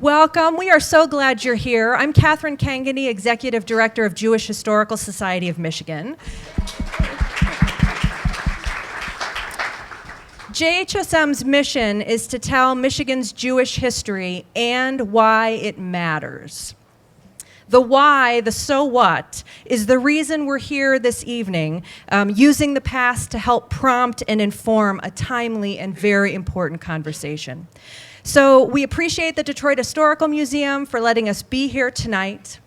Welcome. We are so glad you're here. I'm Catherine Kangany, Executive Director of Jewish Historical Society of Michigan. JHSM's mission is to tell Michigan's Jewish history and why it matters. The why, the so what, is the reason we're here this evening, using the past to help prompt and inform a timely and very important conversation. So we appreciate the Detroit Historical Museum for letting us be here tonight.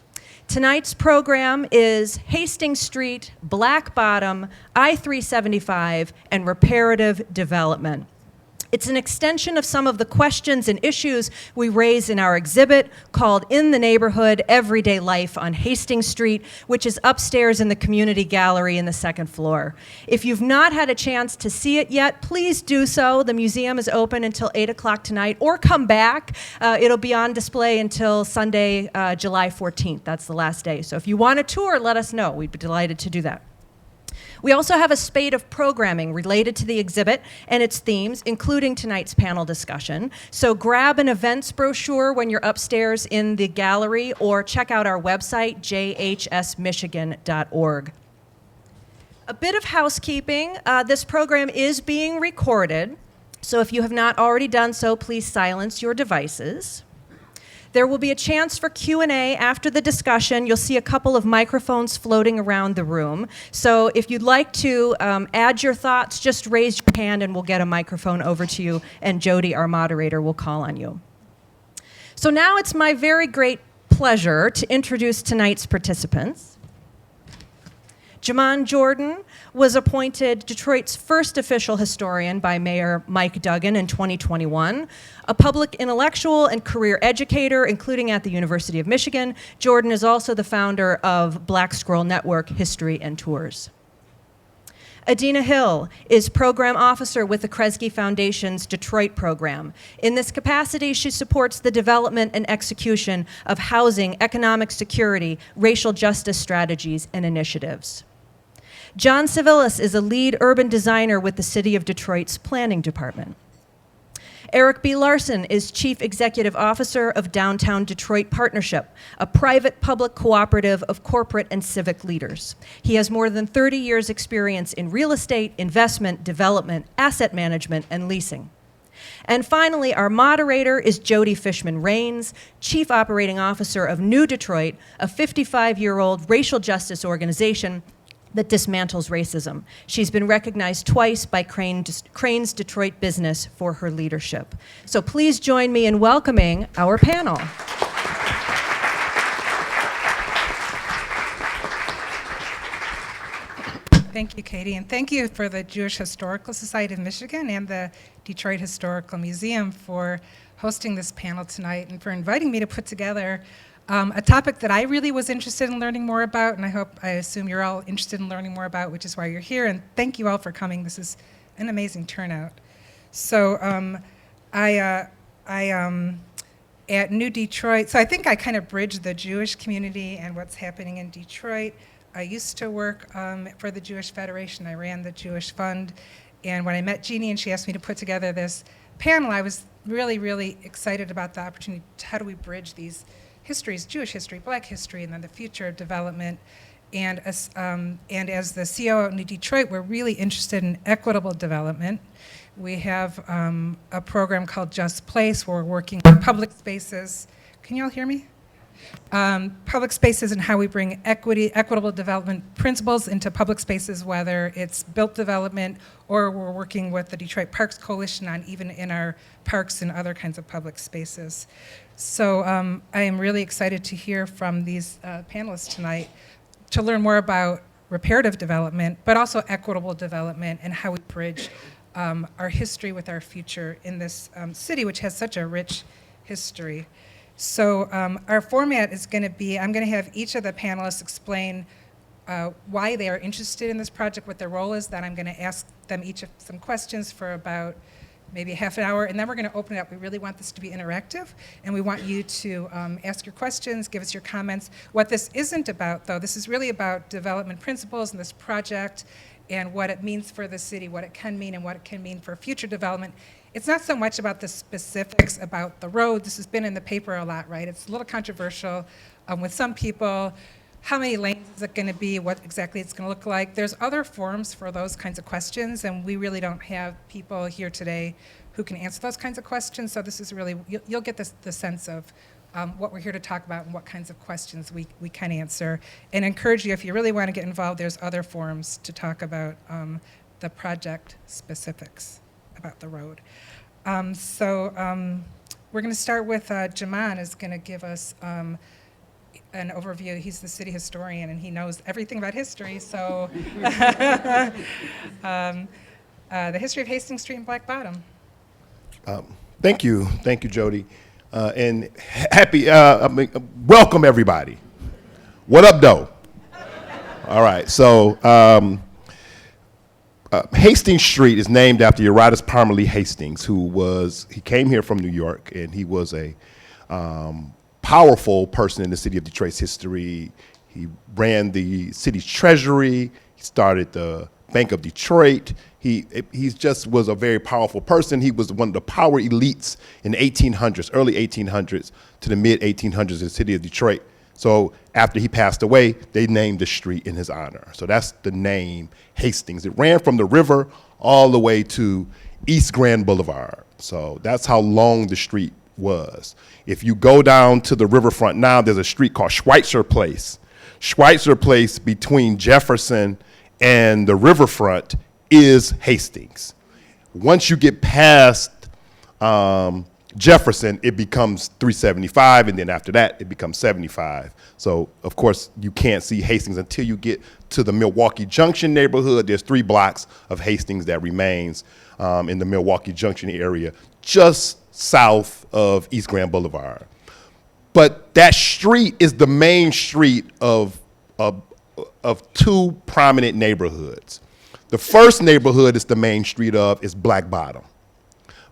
Tonight's program is Hastings Street, Black Bottom, I-375, and reparative development. It's an extension of some of the questions and issues we raise in our exhibit called In the Neighborhood, Everyday Life on Hastings Street, which is upstairs in the community gallery in the second floor. If you've not had a chance to see it yet, please do so. The museum is open until 8 o'clock tonight, or come back. It'll be on display until Sunday, July 14th. That's the last day. So if you want a tour, let us know. We'd be delighted to do that. We also have a spate of programming related to the exhibit and its themes, including tonight's panel discussion. So grab an events brochure when you're upstairs in the gallery, or check out our website, jhsmichigan.org. A bit of housekeeping. This program is being recorded, so if you have not already done so, please silence your devices. There will be a chance for Q&A after the discussion. You'll see a couple of microphones floating around the room. So if you'd like to add your thoughts, just raise your hand and we'll get a microphone over to you, and Jodee, our moderator, will call on you. So now it's my very great pleasure to introduce tonight's participants. Jamon Jordan was appointed Detroit's first official historian by Mayor Mike Duggan in 2021. A public intellectual and career educator, including at the University of Michigan, Jordan is also the founder of Black Scroll Network History and Tours. Adena Hill is program officer with the Kresge Foundation's Detroit program. In this capacity, she supports the development and execution of housing, economic security, racial justice strategies, and initiatives. John Sivills is a lead urban designer with the City of Detroit's Planning Department. Eric B. Larson is Chief Executive Officer of Downtown Detroit Partnership, a private-public cooperative of corporate and civic leaders. He has more than 30 years' experience in real estate, investment, development, asset management, and leasing. And finally, our moderator is Jodee Fishman-Raines, Chief Operating Officer of New Detroit, a 55-year-old racial justice organization that dismantles racism. She's been recognized twice by Crain's Detroit Business for her leadership. So please join me in welcoming our panel. Thank you, Katie, and thank you for the Jewish Historical Society of Michigan and the Detroit Historical Museum for hosting this panel tonight and for inviting me to put together a topic that I really was interested in learning more about, and I assume you're all interested in learning more about, which is why you're here, and thank you all for coming. This is an amazing turnout. So at New Detroit, so I think I kind of bridged the Jewish community and what's happening in Detroit. I used to work for the Jewish Federation. I ran the Jewish Fund, and when I met Jeannie and she asked me to put together this panel, I was really, really excited about the opportunity. How do we bridge these histories, Jewish history, Black history, and then the future of development? And as the COO at New Detroit, we're really interested in equitable development. We have a program called Just Place, where we're working on public spaces. Can you all hear me? Public spaces and how we bring equitable development principles into public spaces, whether it's built development or we're working with the Detroit Parks Coalition on even in our parks and other kinds of public spaces. So I am really excited to hear from these panelists tonight to learn more about reparative development, but also equitable development and how we bridge our history with our future in this city, which has such a rich history. So our format is going to be, I'm going to have each of the panelists explain why they are interested in this project, what their role is. Then I'm going to ask them each of some questions for about maybe half an hour, and then we're going to open it up. We really want this to be interactive, and we want you to ask your questions, give us your comments. What this isn't about, though, this is really about development principles and this project and what it means for the city, what it can mean and what it can mean for future development. It's not so much about the specifics about the road. This has been in the paper a lot, right? It's a little controversial with some people. How many lanes is it going to be? What exactly it's going to look like? There's other forums for those kinds of questions, and we really don't have people here today who can answer those kinds of questions. So this is really, you'll get the sense of what we're here to talk about and what kinds of questions we can answer. And encourage you, if you really want to get involved, there's other forums to talk about the project specifics about the road. We're going to start with Jamon is going to give us an overview. He's the city historian and he knows everything about history. So the history of Hastings Street and Black Bottom. Thank you, Jodee, and happy welcome everybody. What up, though? All right, so Hastings Street is named after Eurytus Parmalee Hastings, he came here from New York, and he was a powerful person in the city of Detroit's history. He ran the city's treasury. He started the Bank of Detroit. He just was a very powerful person. He was one of the power elites in the 1800s, early 1800s to the mid 1800s in the city of Detroit. So after he passed away, they named the street in his honor. So that's the name Hastings. It ran from the river all the way to East Grand Boulevard. So that's how long the street was. If you go down to the riverfront now, there's a street called Schweitzer Place. Schweitzer Place between Jefferson and the riverfront is Hastings. Once you get past Jefferson, it becomes 375, and then after that, it becomes 75. So, of course, you can't see Hastings until you get to the Milwaukee Junction neighborhood. There's 3 blocks of Hastings that remains in the Milwaukee Junction area, just south of East Grand Boulevard. But that street is the main street of 2 prominent neighborhoods. The first neighborhood is the main street is Black Bottom.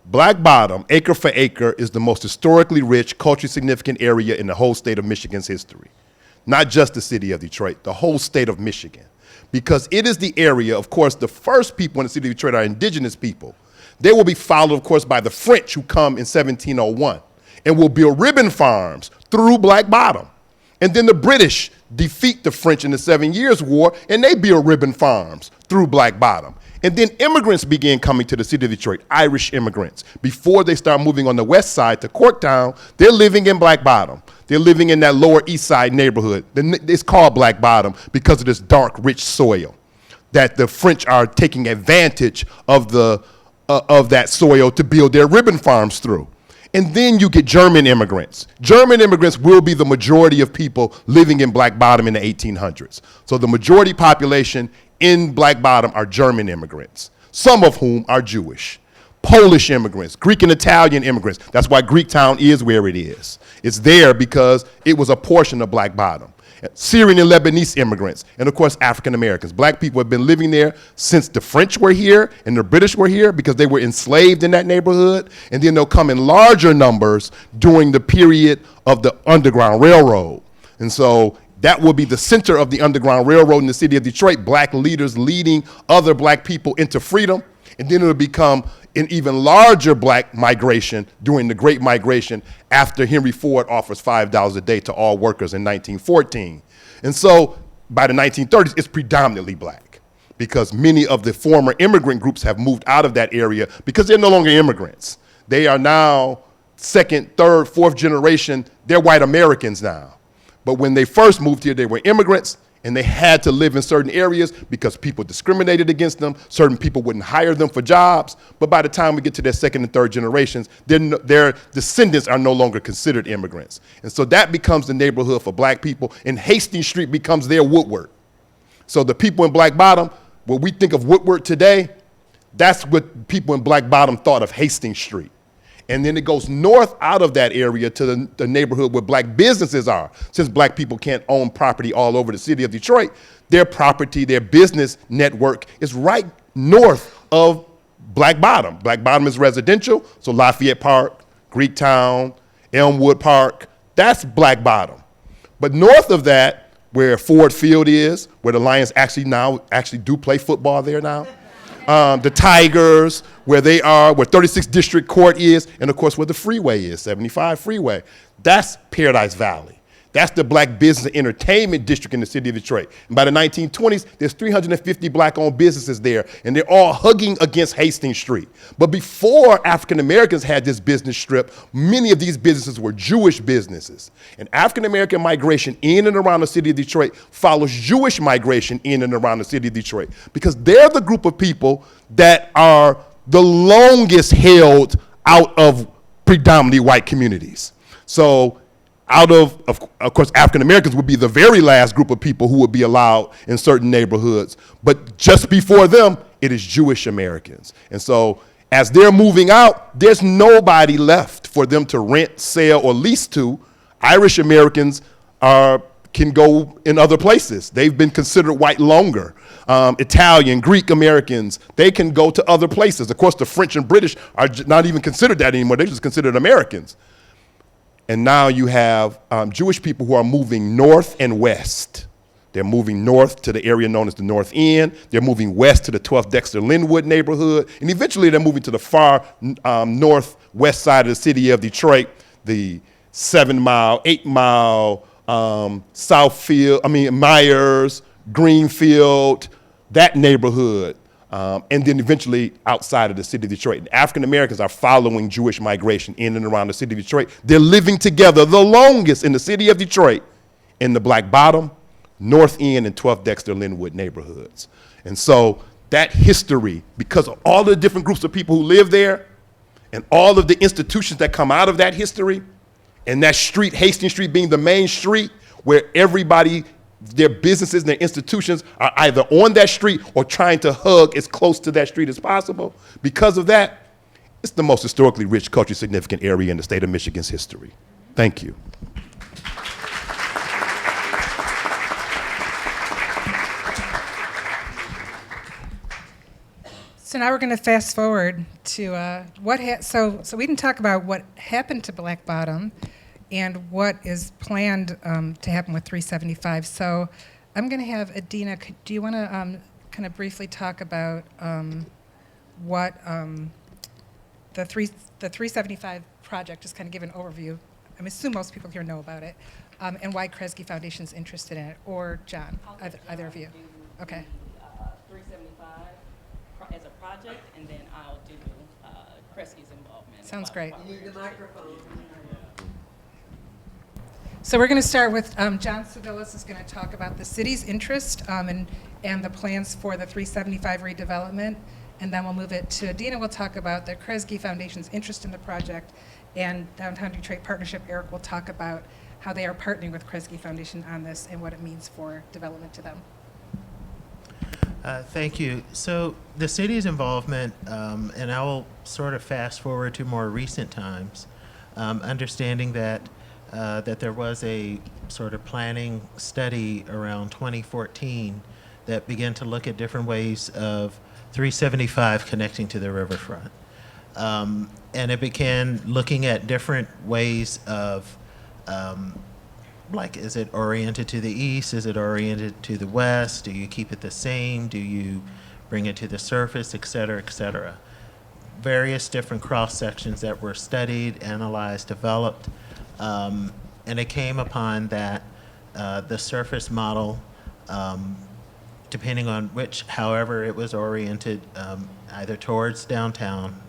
Black Bottom, acre for acre, is the most historically rich, culturally significant area in the whole state of Michigan's history. Not just the city of Detroit, the whole state of Michigan. Because it is the area, of course, the first people in the city of Detroit are indigenous people. They will be followed, of course, by the French who come in 1701 and will build ribbon farms through Black Bottom. And then the British defeat the French in the 7 Years' War, and they build ribbon farms through Black Bottom. And then immigrants began coming to the city of Detroit, Irish immigrants. Before they start moving on the west side to Corktown, they're living in Black Bottom. They're living in that lower east side neighborhood. It's called Black Bottom because of this dark, rich soil that the French are taking advantage of that soil to build their ribbon farms through. And then you get German immigrants. German immigrants will be the majority of people living in Black Bottom in the 1800s. So the majority population in Black Bottom are German immigrants, some of whom are Jewish. Polish immigrants, Greek and Italian immigrants. That's why Greektown is where it is. It's there because it was a portion of Black Bottom. Syrian and Lebanese immigrants, and of course African Americans. Black people have been living there since the French were here and the British were here because they were enslaved in that neighborhood, and then they'll come in larger numbers during the period of the Underground Railroad. And so that will be the center of the Underground Railroad in the city of Detroit, black leaders leading other black people into freedom, and then it'll become an even larger black migration during the Great Migration after Henry Ford offers $5 a day to all workers in 1914. And so by the 1930s, it's predominantly black because many of the former immigrant groups have moved out of that area because they're no longer immigrants. They are now 2nd, 3rd, 4th generation, they're white Americans now. But when they first moved here, they were immigrants, and they had to live in certain areas because people discriminated against them. Certain people wouldn't hire them for jobs. But by the time we get to their 2nd and 3rd generations, their descendants are no longer considered immigrants. And so that becomes the neighborhood for black people, and Hastings Street becomes their Woodward. So the people in Black Bottom, when we think of Woodward today, that's what people in Black Bottom thought of Hastings Street. And then it goes north out of that area to the neighborhood where black businesses are. Since black people can't own property all over the city of Detroit, their property, their business network is right north of Black Bottom. Black Bottom is residential, so Lafayette Park, Greektown, Elmwood Park, that's Black Bottom. But north of that, where Ford Field is, where the Lions actually do play football there now. The Tigers, where they are, where 36th District Court is, and of course where the freeway is, 75 freeway. That's Paradise Valley. That's the black business and entertainment district in the city of Detroit. And by the 1920s, there's 350 black-owned businesses there, and they're all hugging against Hastings Street. But before African Americans had this business strip, many of these businesses were Jewish businesses. And African American migration in and around the city of Detroit follows Jewish migration in and around the city of Detroit, because they're the group of people that are the longest held out of predominantly white communities. So out of course, African Americans would be the very last group of people who would be allowed in certain neighborhoods. But just before them, it is Jewish Americans. And so as they're moving out, there's nobody left for them to rent, sell, or lease to. Irish Americans can go in other places. They've been considered white longer. Italian, Greek Americans, they can go to other places. Of course, the French and British are not even considered that anymore. They're just considered Americans. And now you have Jewish people who are moving north and west. They're moving north to the area known as the North End. They're moving west to the 12th Dexter Linwood neighborhood. And eventually they're moving to the far northwest side of the city of Detroit, the 7 mile, 8 mile, Myers, Greenfield, that neighborhood. And then eventually outside of the city of Detroit. And African Americans are following Jewish migration in and around the city of Detroit. They're living together the longest in the city of Detroit in the Black Bottom, North End, and 12th Dexter Linwood neighborhoods. And so that history, because of all the different groups of people who live there and all of the institutions that come out of that history, and that street, Hastings Street being the main street where everybody, their businesses and their institutions are either on that street or trying to hug as close to that street as possible. Because of that, it's the most historically rich, culturally significant area in the state of Michigan's history. Thank you. So now we're going to fast forward to so we didn't talk about what happened to Black Bottom and what is planned to happen with 375. So I'm going to have Adena, do you want to kind of briefly talk about what the 375 project, just kind of give an overview. I assume most people here know about it, and why Kresge Foundation is interested in it, or John, either of you. Okay. 375 as a project, and then I'll do Kresge's involvement. Sounds great. You need the microphone. So we're going to start with John Sivills is going to talk about the city's interest and the plans for the 375 redevelopment, and then we'll move it to Adena. We'll talk about the Kresge Foundation's interest in the project, and Downtown Detroit Partnership, Eric, will talk about how they are partnering with Kresge Foundation on this and what it means for development to them. Thank you. So the city's involvement, and I will sort of fast forward to more recent times, understanding that there was a sort of planning study around 2014 that began to look at different ways of 375 connecting to the riverfront. And it began looking at different ways of, like, is it oriented to the east? Is it oriented to the west? Do you keep it the same? Do you bring it to the surface, et cetera, et cetera? Various different cross sections that were studied, analyzed, developed. And it came upon that the surface model, depending on however it was oriented, either towards downtown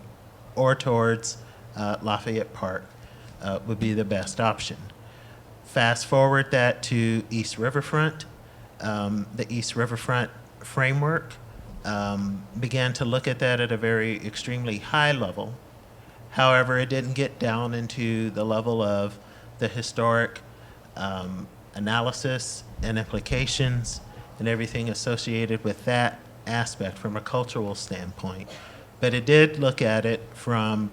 or towards Lafayette Park, would be the best option. Fast forward that to East Riverfront. The East Riverfront framework began to look at that at a very extremely high level. However, it didn't get down into the level of the historic analysis and implications and everything associated with that aspect from a cultural standpoint. But it did look at it from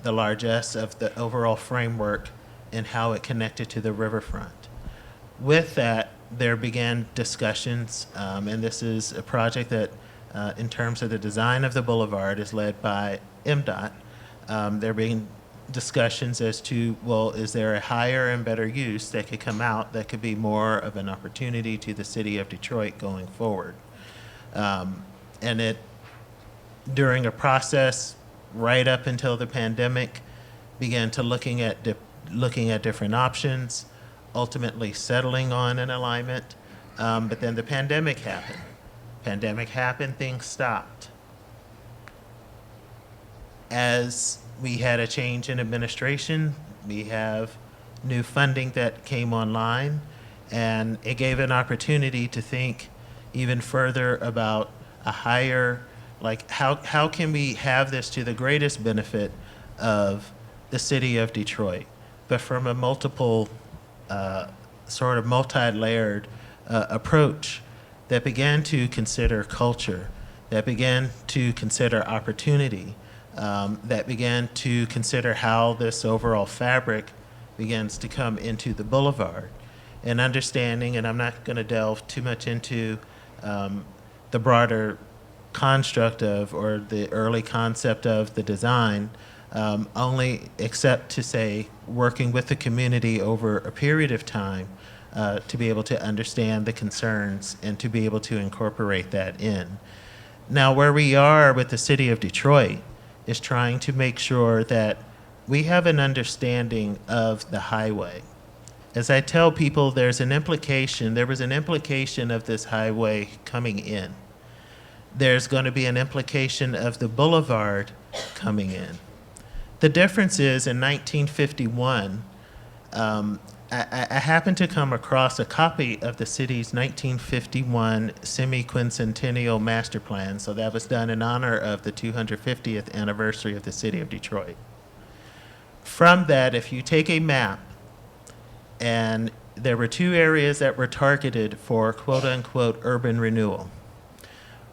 the largesse of the overall framework and how it connected to the riverfront. With that, there began discussions, and this is a project that, in terms of the design of the boulevard, is led by MDOT. There being discussions as to, well, is there a higher and better use that could come out that could be more of an opportunity to the city of Detroit going forward? And it, during a process right up until the pandemic, began to looking at different options, ultimately settling on an alignment. But then the pandemic happened. Things stopped. As we had a change in administration, we have new funding that came online, and it gave an opportunity to think even further about a higher, like how can we have this to the greatest benefit of the city of Detroit, but from a multiple, sort of multi-layered approach that began to consider culture, that began to consider opportunity, that began to consider how this overall fabric begins to come into the boulevard. And understanding, and I'm not going to delve too much into the broader construct of, or the early concept of the design, only except to say working with the community over a period of time to be able to understand the concerns and to be able to incorporate that in. Now, where we are with the city of Detroit is trying to make sure that we have an understanding of the highway. As I tell people, there was an implication of this highway coming in. There's going to be an implication of the boulevard coming in. The difference is in 1951, I happened to come across a copy of the city's 1951 semi-quincentennial master plan. So that was done in honor of the 250th anniversary of the city of Detroit. From that, if you take a map, and there were two areas that were targeted for quote unquote urban renewal.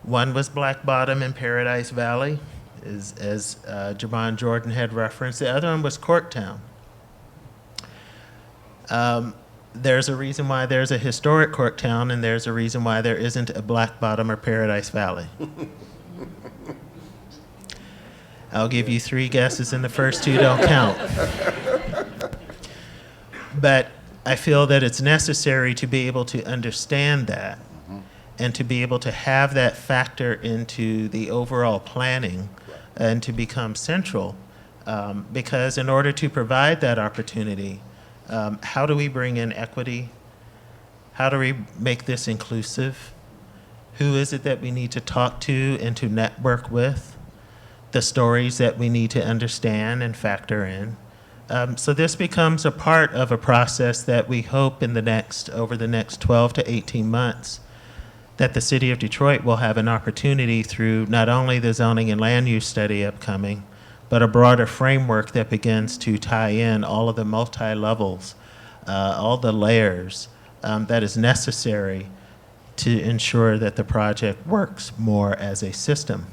One was Black Bottom and Paradise Valley, as Jamon Jordan had referenced. The other one was Corktown. There's a reason why there's a historic Corktown, and there's a reason why there isn't a Black Bottom or Paradise Valley. I'll give you 3 guesses, and the first 2 don't count. But I feel that it's necessary to be able to understand that and to be able to have that factor into the overall planning and to become central. Because in order to provide that opportunity, how do we bring in equity? How do we make this inclusive? Who is it that we need to talk to and to network with? The stories that we need to understand and factor in. So this becomes a part of a process that we hope over the next 12 to 18 months, that the city of Detroit will have an opportunity through not only the zoning and land use study upcoming, but a broader framework that begins to tie in all of the multi-levels, all the layers that is necessary to ensure that the project works more as a system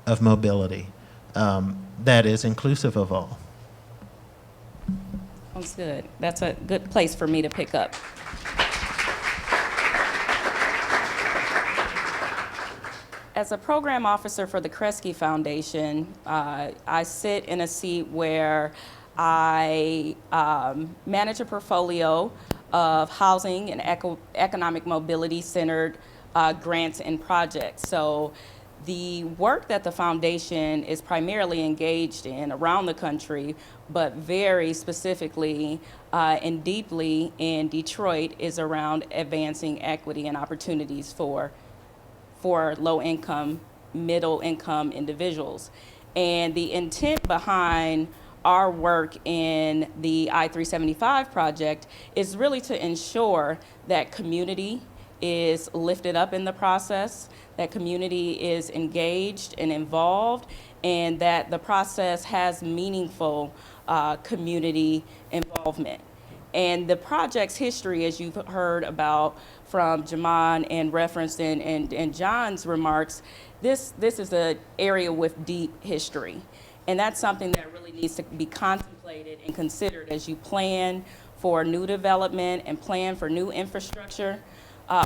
of mobility that is inclusive of all. Sounds good. That's a good place for me to pick up. As a program officer for the Kresge Foundation, I sit in a seat where I manage a portfolio of housing and economic mobility centered grants and projects. So the work that the foundation is primarily engaged in around the country, but very specifically and deeply in Detroit, is around advancing equity and opportunities for low-income, middle-income individuals. And the intent behind our work in the I-375 project is really to ensure that community is lifted up in the process, that community is engaged and involved, and that the process has meaningful community involvement. And the project's history, as you've heard about from Jamon and referenced in John's remarks, this is an area with deep history. And that's something that really needs to be contemplated and considered as you plan for new development and plan for new infrastructure.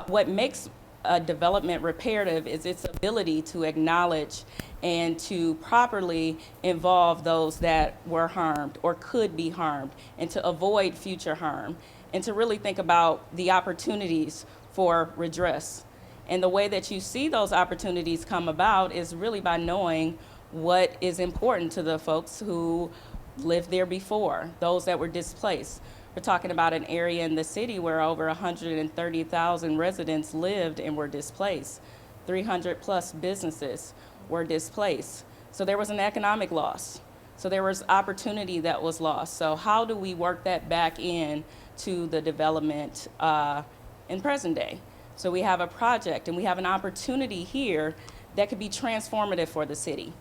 What makes a development reparative is its ability to acknowledge and to properly involve those that were harmed or could be harmed, and to avoid future harm, and to really think about the opportunities for redress. And the way that you see those opportunities come about is really by knowing what is important to the folks who lived there before, those that were displaced. We're talking about an area in the city where over 130,000 residents lived and were displaced. 300 plus businesses were displaced. So there was an economic loss. So there was opportunity that was lost. So how do we work that back in to the development in present day? So we have a project and we have an opportunity here that could be transformative for the city.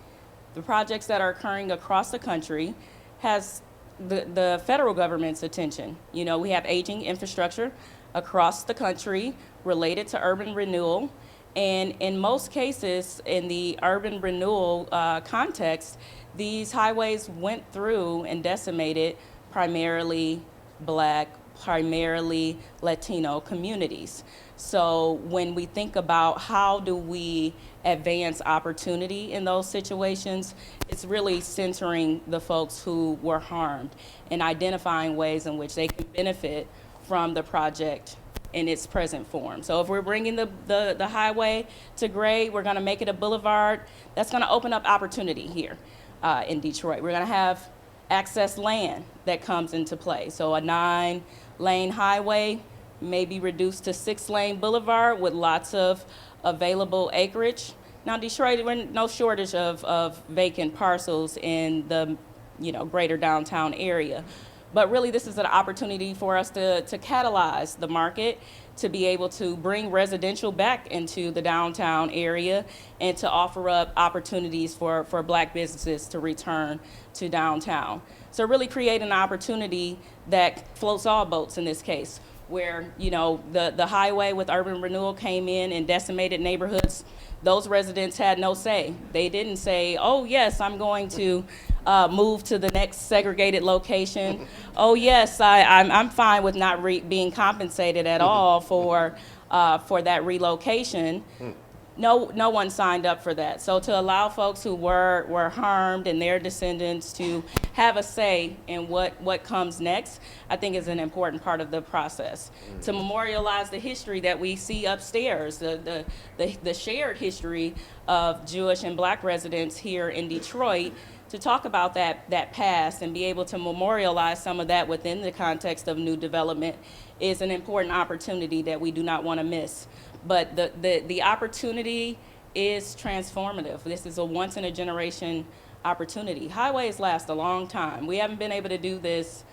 The projects that are occurring across the country has the federal government's attention. You know, we have aging infrastructure across the country related to urban renewal. And in most cases, in the urban renewal context, these highways went through and decimated primarily Black, primarily Latino communities. So when we think about how do we advance opportunity in those situations, it's really centering the folks who were harmed and identifying ways in which they can benefit from the project in its present form. So if we're bringing the highway to grade, we're gonna make it a boulevard, that's gonna open up opportunity here in Detroit. We're gonna have access land that comes into play. So a 9-lane highway may be reduced to 6-lane boulevard with lots of available acreage. Now Detroit, we're no shortage of vacant parcels in the greater downtown area. But really this is an opportunity for us to catalyze the market, to be able to bring residential back into the downtown area and to offer up opportunities for Black businesses to return to downtown. So really create an opportunity that floats all boats in this case, where the highway with urban renewal came in and decimated neighborhoods. Those residents had no say. They didn't say, oh yes, I'm going to move to the next segregated location. Oh yes, I'm fine with not being compensated at all for that relocation. No one signed up for that. So to allow folks who were harmed and their descendants to have a say in what comes next, I think is an important part of the process. To memorialize the history that we see upstairs, the shared history of Jewish and Black residents here in Detroit, to talk about that past and be able to memorialize some of that within the context of new development is an important opportunity that we do not want to miss. But the opportunity is transformative. This is a once in a generation opportunity. Highways last a long time. We haven't been able to do this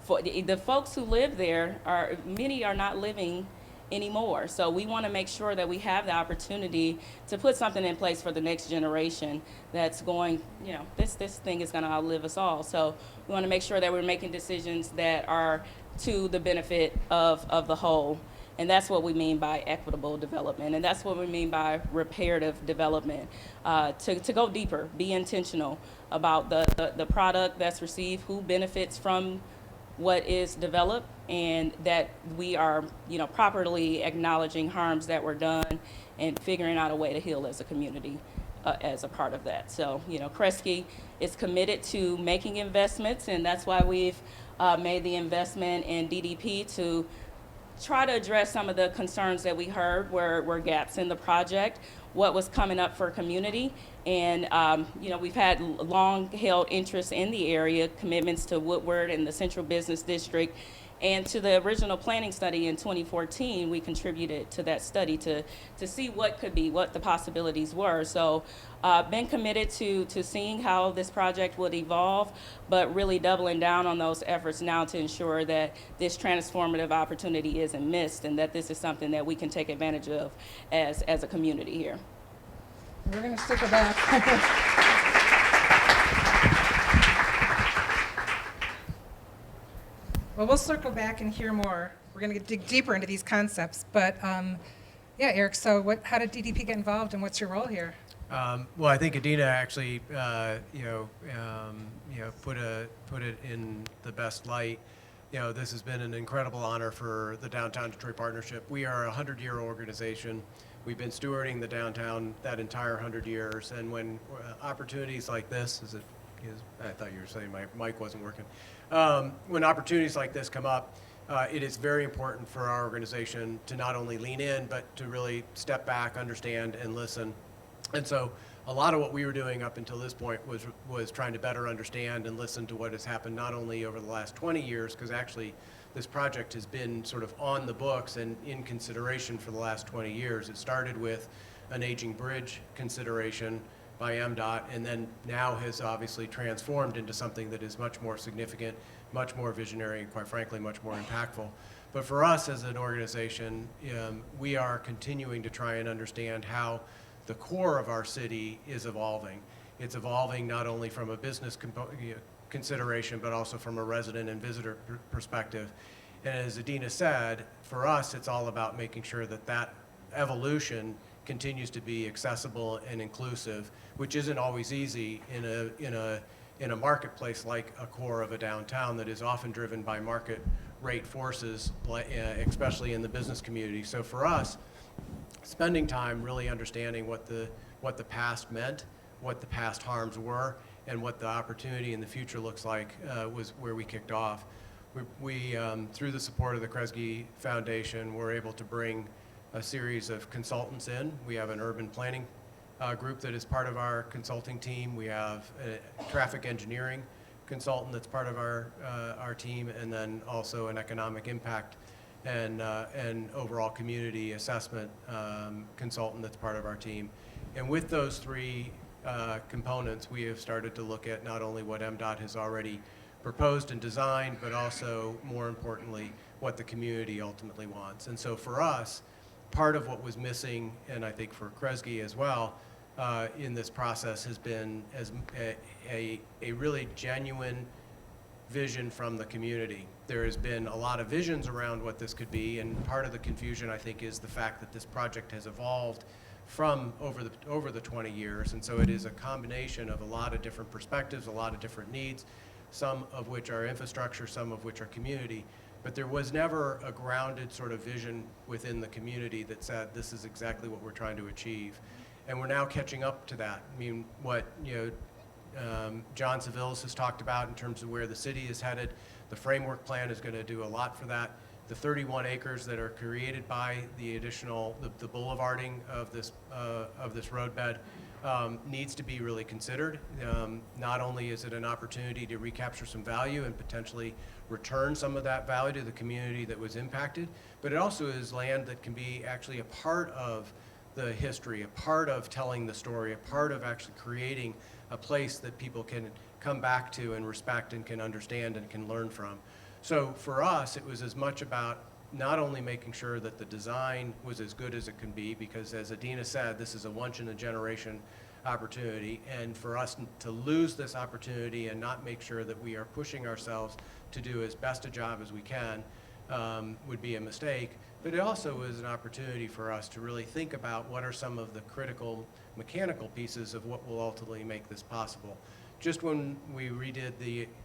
for the folks who live there. Many are not living anymore. So we want to make sure that we have the opportunity to put something in place for the next generation that's going, this thing is going to outlive us all. So we want to make sure that we're making decisions that are to the benefit of the whole. And that's what we mean by equitable development. And that's what we mean by reparative development. To go deeper, be intentional about the product that's received, who benefits from what is developed, and that we are properly acknowledging harms that were done and figuring out a way to heal as a community as a part of that. So Kresge is committed to making investments, and that's why we've made the investment in DDP to try to address some of the concerns that we heard were gaps in the project, what was coming up for community. And we've had long-held interest in the area, commitments to Woodward and the Central Business District. And to the original planning study in 2014, we contributed to that study to see what the possibilities were. So been committed to seeing how this project would evolve, but really doubling down on those efforts now to ensure that this transformative opportunity isn't missed, and that this is something that we can take advantage of as a community here. We're going to stick with that. Well, we'll circle back and hear more. We're going to dig deeper into these concepts. But yeah, Eric, so how did DDP get involved, and what's your role here? Well, I think Adena actually, put it in the best light. this has been an incredible honor for the Downtown Detroit Partnership. We are a 100-year organization. We've been stewarding the downtown that entire 100 years, and when opportunities like this, I thought you were saying my mic wasn't working. When opportunities like this come up, it is very important for our organization to not only lean in, but to really step back, understand, and listen. And so a lot of what we were doing up until this point was trying to better understand and listen to what has happened not only over the last 20 years, because actually this project has been sort of on the books and in consideration for the last 20 years. It started with an aging bridge consideration by MDOT, and then now has obviously transformed into something that is much more significant, much more visionary, and quite frankly, much more impactful. But for us as an organization, we are continuing to try and understand how the core of our city is evolving. It's evolving not only from a business consideration, but also from a resident and visitor perspective. And as Adena said, for us, it's all about making sure that that evolution continues to be accessible and inclusive, which isn't always easy in a marketplace like a core of a downtown that is often driven by market rate forces, especially in the business community. So for us, spending time really understanding what the past meant, what the past harms were, and what the opportunity in the future looks like was where we kicked off. We through the support of the Kresge Foundation, were able to bring a series of consultants in. We have an urban planning group that is part of our consulting team. We have a traffic engineering consultant that's part of our team, and then also an economic impact and overall community assessment consultant that's part of our team. And with those three components, we have started to look at not only what MDOT has already proposed and designed, but also, more importantly, what the community ultimately wants. And so for us, part of what was missing, and I think for Kresge as well, in this process has been as a really genuine vision from the community. There has been a lot of visions around what this could be, and part of the confusion, I think, is the fact that this project has evolved from over the 20 years, and so it is a combination of a lot of different perspectives, a lot of different needs, some of which are infrastructure, some of which are community, but there was never a grounded sort of vision within the community that said this is exactly what we're trying to achieve. And we're now catching up to that. I mean, what John Sivills has talked about in terms of where the city is headed, the framework plan is going to do a lot for that. The 31 acres that are created by the additional, the boulevarding of this roadbed needs to be really considered. Not only is it an opportunity to recapture some value and potentially return some of that value to the community that was impacted, but it also is land that can be actually a part of the history, a part of telling the story, a part of actually creating a place that people can come back to and respect and can understand and can learn from. So for us, it was as much about not only making sure that the design was as good as it can be, because as Adena said, this is a once-in-a-generation opportunity, and for us to lose this opportunity and not make sure that we are pushing ourselves to do as best a job as we can would be a mistake. But it also is an opportunity for us to really think about what are some of the critical mechanical pieces of what will ultimately make this possible. Just when we redid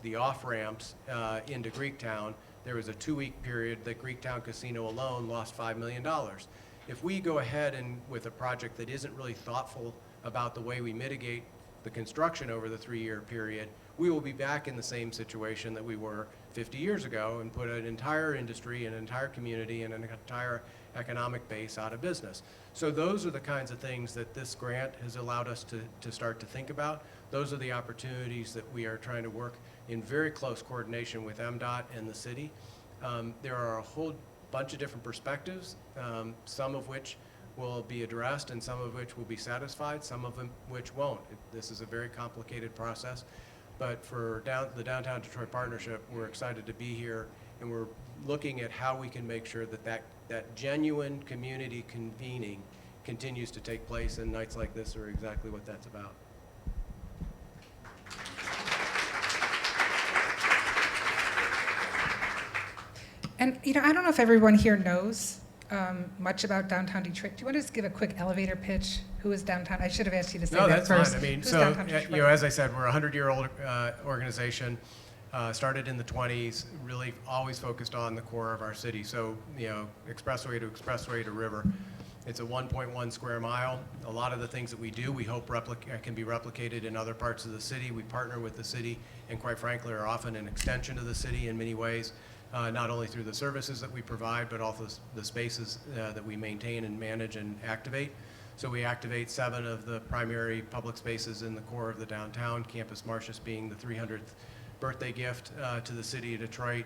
the off-ramps into Greektown, there was a 2-week period that Greektown Casino alone lost $5 million. If we go ahead and with a project that isn't really thoughtful about the way we mitigate the construction over the 3-year period, we will be back in the same situation that we were 50 years ago and put an entire industry, an entire community, and an entire economic base out of business. So those are the kinds of things that this grant has allowed us to start to think about. Those are the opportunities that we are trying to work in very close coordination with MDOT and the city. There are a whole bunch of different perspectives, some of which will be addressed and some of which will be satisfied, some of them which won't. This is a very complicated process. But for the Downtown Detroit Partnership, we're excited to be here, and we're looking at how we can make sure that genuine community convening continues to take place, and nights like this are exactly what that's about. And I don't know if everyone here knows much about downtown Detroit. Do you want to just give a quick elevator pitch? Who is downtown? I should have asked you to say No, that that's first. fine. I mean, Who's so downtown Detroit? as I said, we're a 100-year-old organization. Started in the 20s, really always focused on the core of our city. So, expressway to river. It's a 1.1 square mile. A lot of the things that we do, we hope can be replicated in other parts of the city. We partner with the city, and quite frankly, are often an extension of the city in many ways, not only through the services that we provide, but also the spaces that we maintain and manage and activate. So we activate 7 of the primary public spaces in the core of the downtown, Campus Martius being the 300th birthday gift to the city of Detroit,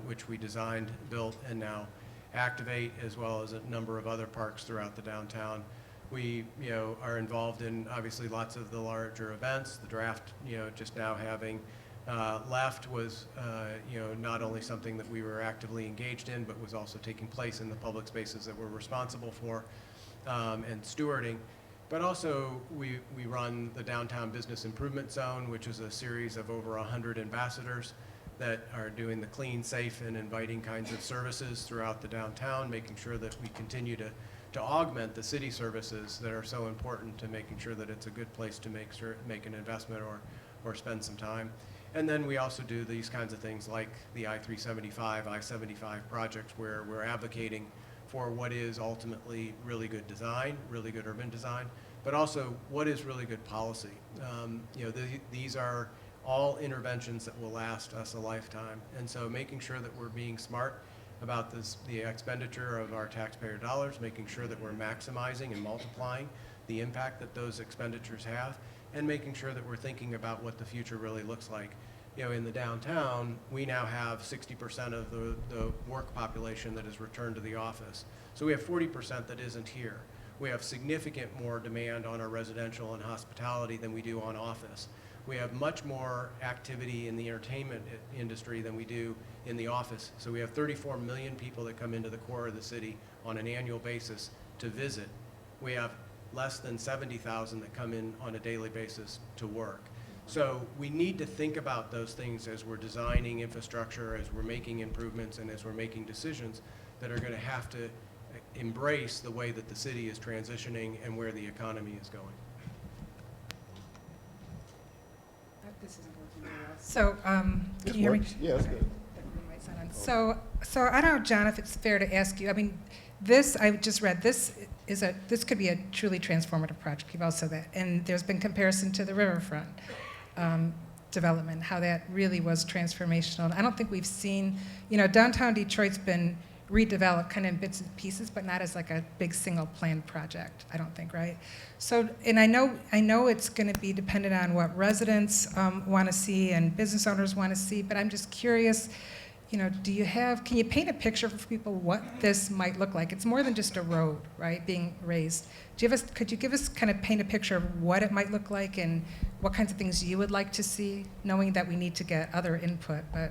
which we designed, built, and now activate, as well as a number of other parks throughout the downtown. We, are involved in obviously lots of the larger events. The draft, just now having left was, not only something that we were actively engaged in, but was also taking place in the public spaces that we're responsible for and stewarding. But also, we run the Downtown Business Improvement Zone, which is a series of over 100 ambassadors that are doing the clean, safe, and inviting kinds of services throughout the downtown, making sure that we continue to augment the city services that are so important to making sure that it's a good place to make an investment or spend some time. And then we also do these kinds of things like the I-375, I-75 project, where we're advocating for what is ultimately really good design, really good urban design, but also what is really good policy. These are all interventions that will last us a lifetime. And so making sure that we're being smart about the expenditure of our taxpayer dollars, making sure that we're maximizing and multiplying the impact that those expenditures have, and making sure that we're thinking about what the future really looks like. In the downtown, we now have 60% of the work population that is returned to the office. So we have 40% that isn't here. We have significant more demand on our residential and hospitality than we do on office. We have much more activity in the entertainment industry than we do in the office. So we have 34 million people that come into the core of the city on an annual basis to visit. We have less than 70,000 that come in on a daily basis to work. So we need to think about those things as we're designing infrastructure, as we're making improvements, and as we're making decisions that are going to have to embrace the way that the city is transitioning and where the economy is going. This isn't working very well. So, can you hear me? Yeah, that's good. So I don't know, John, if it's fair to ask you. I mean, I just read this could be a truly transformative project. You've also that, and there's been comparison to the riverfront development, how that really was transformational. I don't think we've seen, downtown Detroit's been redeveloped kind of in bits and pieces, but not as like a big single planned project, I don't think, right? So, and I know it's going to be dependent on what residents want to see and business owners want to see, but I'm just curious, can you paint a picture for people what this might look like? It's more than just a road, right, being raised. Could you give us kind of paint a picture of what it might look like and what kinds of things you would like to see, knowing that we need to get other input, but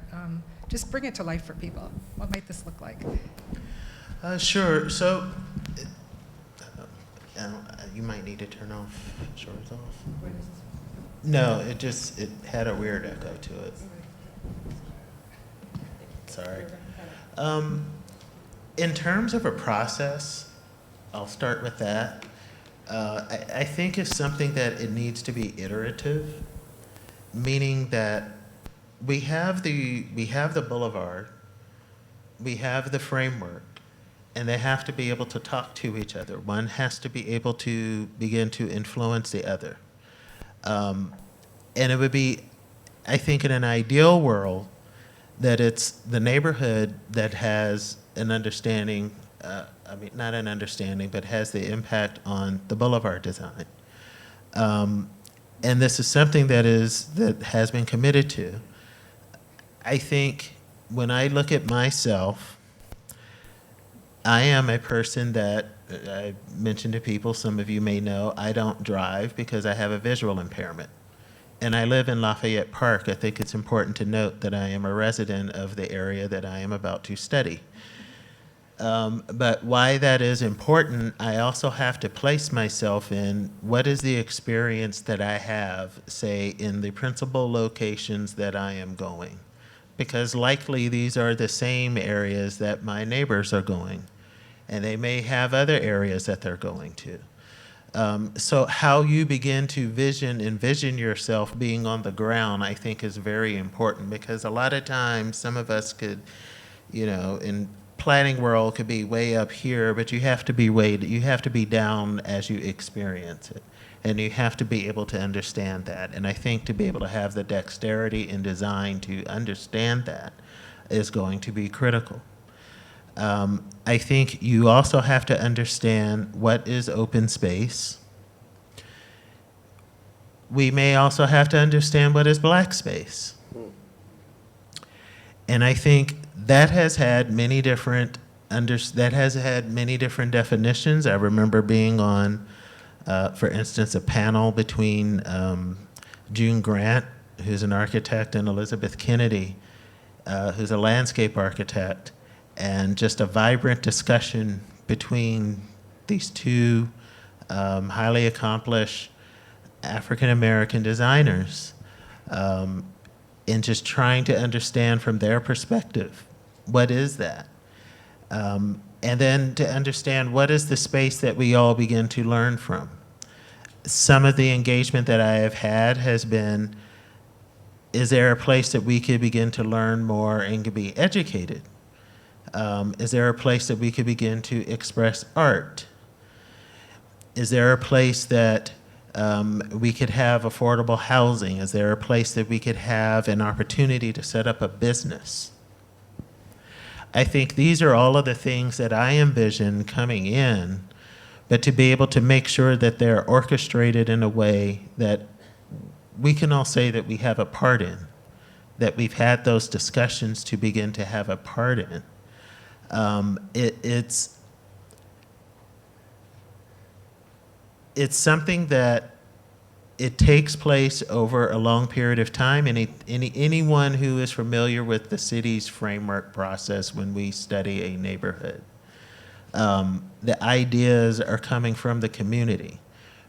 just bring it to life for people. What might this look like? Sure. So, you might need to turn off shorts off. No, it had a weird echo to it. Sorry. In terms of a process, I'll start with that. I think it's something that it needs to be iterative, meaning that we have the boulevard, we have the framework, and they have to be able to talk to each other. One has to be able to begin to influence the other. And it would be, I think, in an ideal world, that it's the neighborhood that has an understanding, not an understanding, but has the impact on the boulevard design. And this is something that has been committed to. I think when I look at myself, I am a person that, I mentioned to people, some of you may know, I don't drive because I have a visual impairment. And I live in Lafayette Park. I think it's important to note that I am a resident of the area that I am about to study. But why that is important, I also have to place myself in what is the experience that I have, say, in the principal locations that I am going. Because likely these are the same areas that my neighbors are going. And they may have other areas that they're going to. So how you begin to envision yourself being on the ground, I think is very important, because a lot of times some of us could, in planning world could be way up here, but you have to be down as you experience it. And you have to be able to understand that. And I think to be able to have the dexterity in design to understand that is going to be critical. I think you also have to understand what is open space. We may also have to understand what is black space. And I think that has had many different definitions. I remember being on, for instance, a panel between June Grant, who's an architect, and Elizabeth Kennedy, who's a landscape architect, and just a vibrant discussion between these two highly accomplished African-American designers, in just trying to understand from their perspective, what is that? And then to understand what is the space that we all begin to learn from. Some of the engagement that I have had has been, is there a place that we could begin to learn more and could be educated? Is there a place that we could begin to express art? Is there a place that we could have affordable housing? Is there a place that we could have an opportunity to set up a business? I think these are all of the things that I envision coming in, but to be able to make sure that they're orchestrated in a way that we can all say that we have a part in, that we've had those discussions to begin to have a part in. It's something that it takes place over a long period of time, and anyone who is familiar with the city's framework process when we study a neighborhood, the ideas are coming from the community.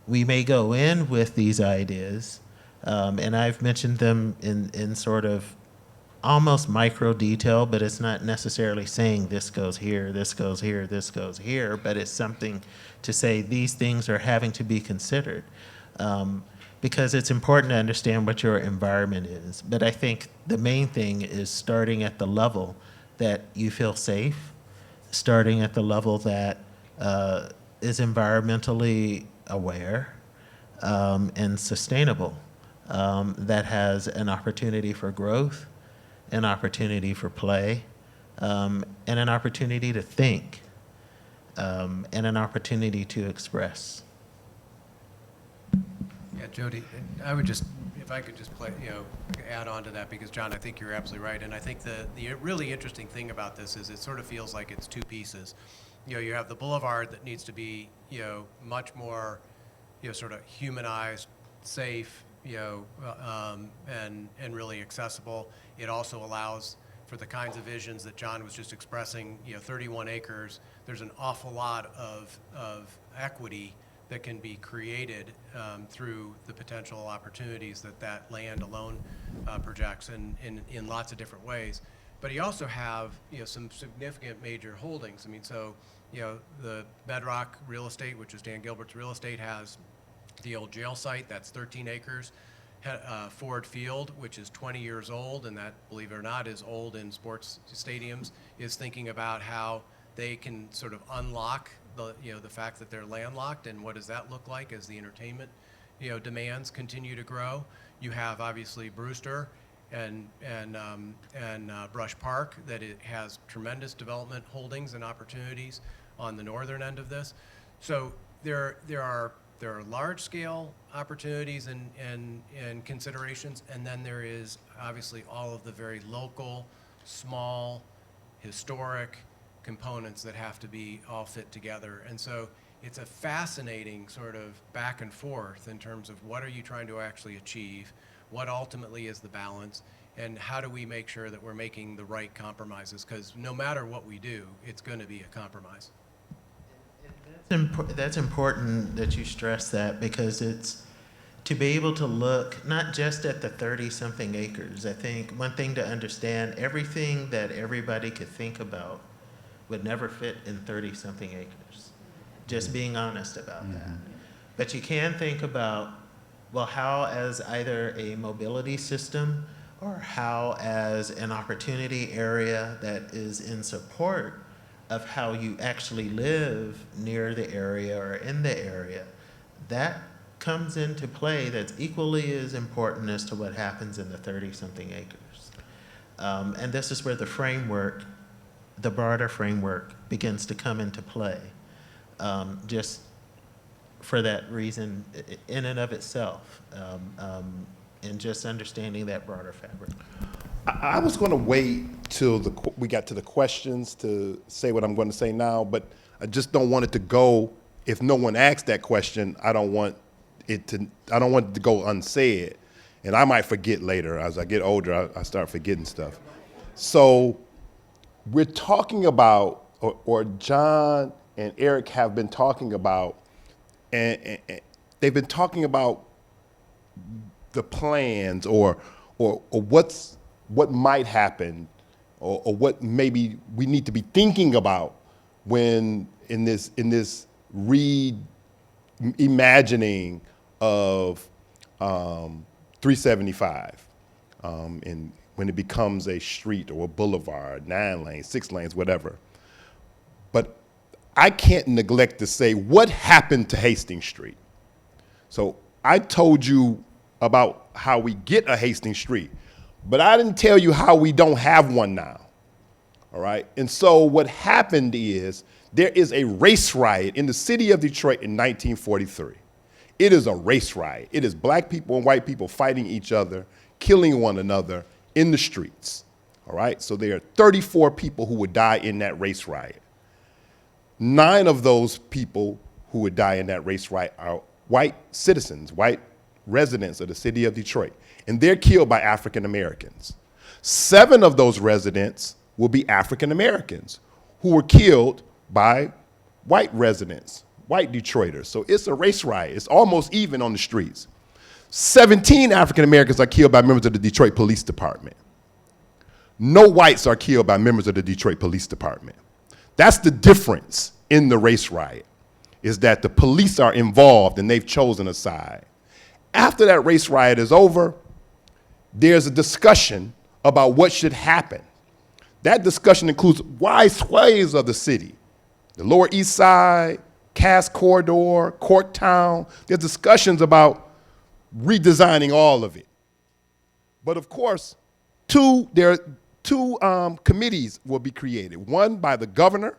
We may go in with these ideas, and I've mentioned them in sort of almost micro detail, but it's not necessarily saying this goes here, this goes here, this goes here, but it's something to say these things are having to be considered. Because it's important to understand what your environment is. But I think the main thing is starting at the level that you feel safe, starting at the level that is environmentally aware and sustainable, that has an opportunity for growth, an opportunity for play, and an opportunity to think, and an opportunity to express. Yeah, Jodee, I would just, if I could just add on to that, because John, I think you're absolutely right. And I think the really interesting thing about this is it sort of feels like it's two pieces. You have the boulevard that needs to be, much more, sort of humanized, safe, and really accessible. It also allows for the kinds of visions that John was just expressing, 31 acres. There's an awful lot of equity that can be created through the potential opportunities that land alone projects in lots of different ways. But you also have some significant major holdings. I mean, so the Bedrock Real Estate, which is Dan Gilbert's real estate, has the old jail site, that's 13 acres. Ford Field, which is 20 years old, and that, believe it or not, is old in sports stadiums, is thinking about how they can sort of unlock the fact that they're landlocked, and what does that look like as the entertainment demands continue to grow. You have obviously Brewster and Brush Park, that it has tremendous development holdings and opportunities on the northern end of this. So there are large scale opportunities and considerations, and then there is obviously all of the very local, small, historic components that have to be all fit together. And so it's a fascinating sort of back and forth in terms of what are you trying to actually achieve, what ultimately is the balance, and how do we make sure that we're making the right compromises, because no matter what we do, it's going to be a compromise. That's important that you stress that, because it's to be able to look not just at the 30-something acres. I think one thing to understand, everything that everybody could think about would never fit in 30-something acres. Just being honest about that. But you can think about, well, how as either a mobility system or how as an opportunity area that is in support of how you actually live near the area or in the area, that comes into play that's equally as important as to what happens in the 30-something acres. And this is where the framework, the broader framework, begins to come into play. Just for that reason, in and of itself, and just understanding that broader fabric. I was going to wait till we got to the questions to say what I'm going to say now, but I just don't want it to go. If no one asks that question, I don't want it to go unsaid, and I might forget later. As I get older, I start forgetting stuff. So we're talking about, or John and Eric have been talking about, and they've been talking about the plans or what might happen or what maybe we need to be thinking about when in this reimagining of 375 and when it becomes a street or a boulevard, 9 lanes, 6 lanes, whatever. But I can't neglect to say what happened to Hastings Street. So I told you about how we get a Hastings Street, but I didn't tell you how we don't have one now, all right? And so what happened is there is a race riot in the city of Detroit in 1943. It is a race riot. It is black people and white people fighting each other, killing one another in the streets, all right? So there are 34 people who would die in that race riot. 9 of those people who would die in that race riot are white citizens, white residents of the city of Detroit, and they're killed by African Americans. 7 of those residents will be African Americans who were killed by white residents, white Detroiters. So it's a race riot. It's almost even on the streets. 17 African Americans are killed by members of the Detroit Police Department. No whites are killed by members of the Detroit Police Department. That's the difference in the race riot, is that the police are involved and they've chosen a side. After that race riot is over, there's a discussion about what should happen. That discussion includes wide swathes of the city, the Lower East Side, Cass Corridor, Corktown. There's discussions about redesigning all of it. But of course, there are two committees will be created. One by the governor,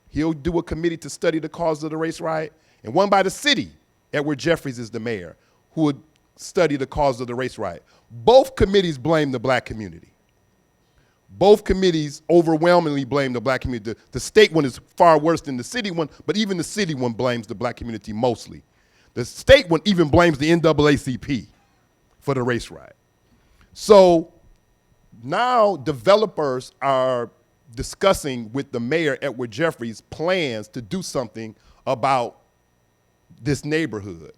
he'll do a committee to study the cause of the race riot, and one by the city, Edward Jeffries is the mayor, who would study the cause of the race riot. Both committees blame the black community. Both committees overwhelmingly blame the black community. The state one is far worse than the city one, but even the city one blames the black community mostly. The state one even blames the NAACP for the race riot. So now developers are discussing with the mayor, Edward Jeffries, plans to do something about this neighborhood,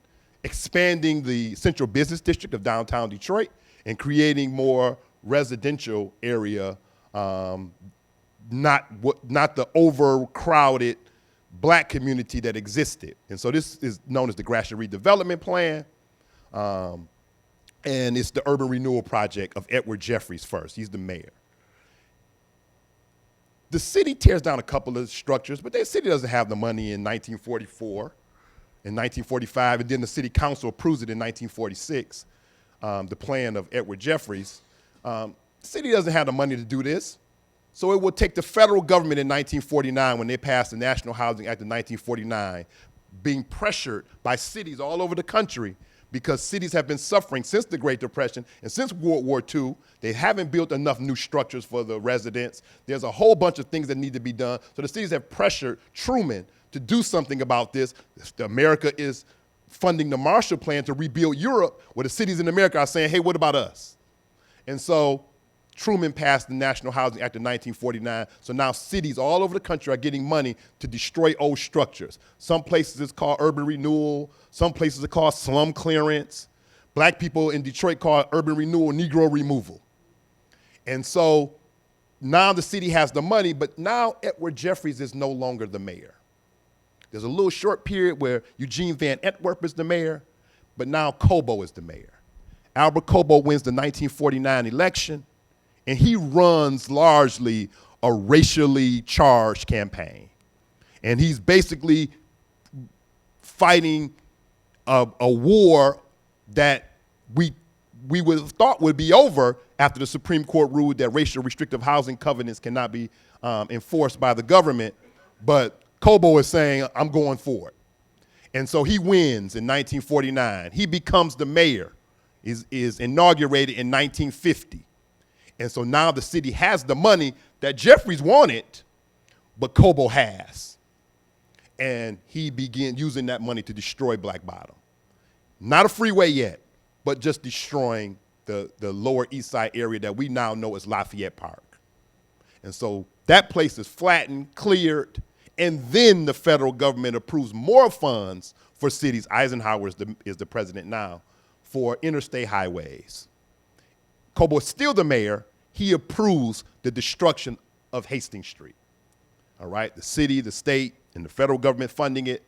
expanding the central business district of downtown Detroit and creating more residential area, not the overcrowded black community that existed. And so this is known as the Kresge redevelopment plan. And it's the urban renewal project of Edward Jeffries first. He's the mayor. The city tears down a couple of structures, but the city doesn't have the money in 1944, in 1945, and then the city council approves it in 1946, the plan of Edward Jeffries. The city doesn't have the money to do this, so it will take the federal government in 1949, when they passed the National Housing Act of 1949, being pressured by cities all over the country, because cities have been suffering since the Great Depression and since World War II. They haven't built enough new structures for the residents. There's a whole bunch of things that need to be done. So the cities have pressured Truman to do something about this. America is funding the Marshall Plan to rebuild Europe, where the cities in America are saying, hey, what about us? And so Truman passed the National Housing Act of 1949, so now cities all over the country are getting money to destroy old structures. Some places it's called urban renewal, some places it's called slum clearance. Black people in Detroit call it urban renewal, Negro removal. And so now the city has the money, but now Edward Jeffries is no longer the mayor. There's a little short period where Eugene Van Antwerp is the mayor, but now Cobo is the mayor. Albert Cobo wins the 1949 election, and he runs largely a racially charged campaign. And he's basically fighting a war that we would have thought would be over after the Supreme Court ruled that racial restrictive housing covenants cannot be enforced by the government. But Cobo is saying, I'm going for it. And so he wins in 1949. He becomes the mayor, is inaugurated in 1950. And so now the city has the money that Jeffries wanted, but Cobo has. And he began using that money to destroy Black Bottom. Not a freeway yet, but just destroying the Lower East Side area that we now know as Lafayette Park. And so that place is flattened, cleared, and then the federal government approves more funds for cities. Eisenhower is the president now, for interstate highways. Cobo is still the mayor. He approves the destruction of Hastings Street. All right, the city, the state, and the federal government funding it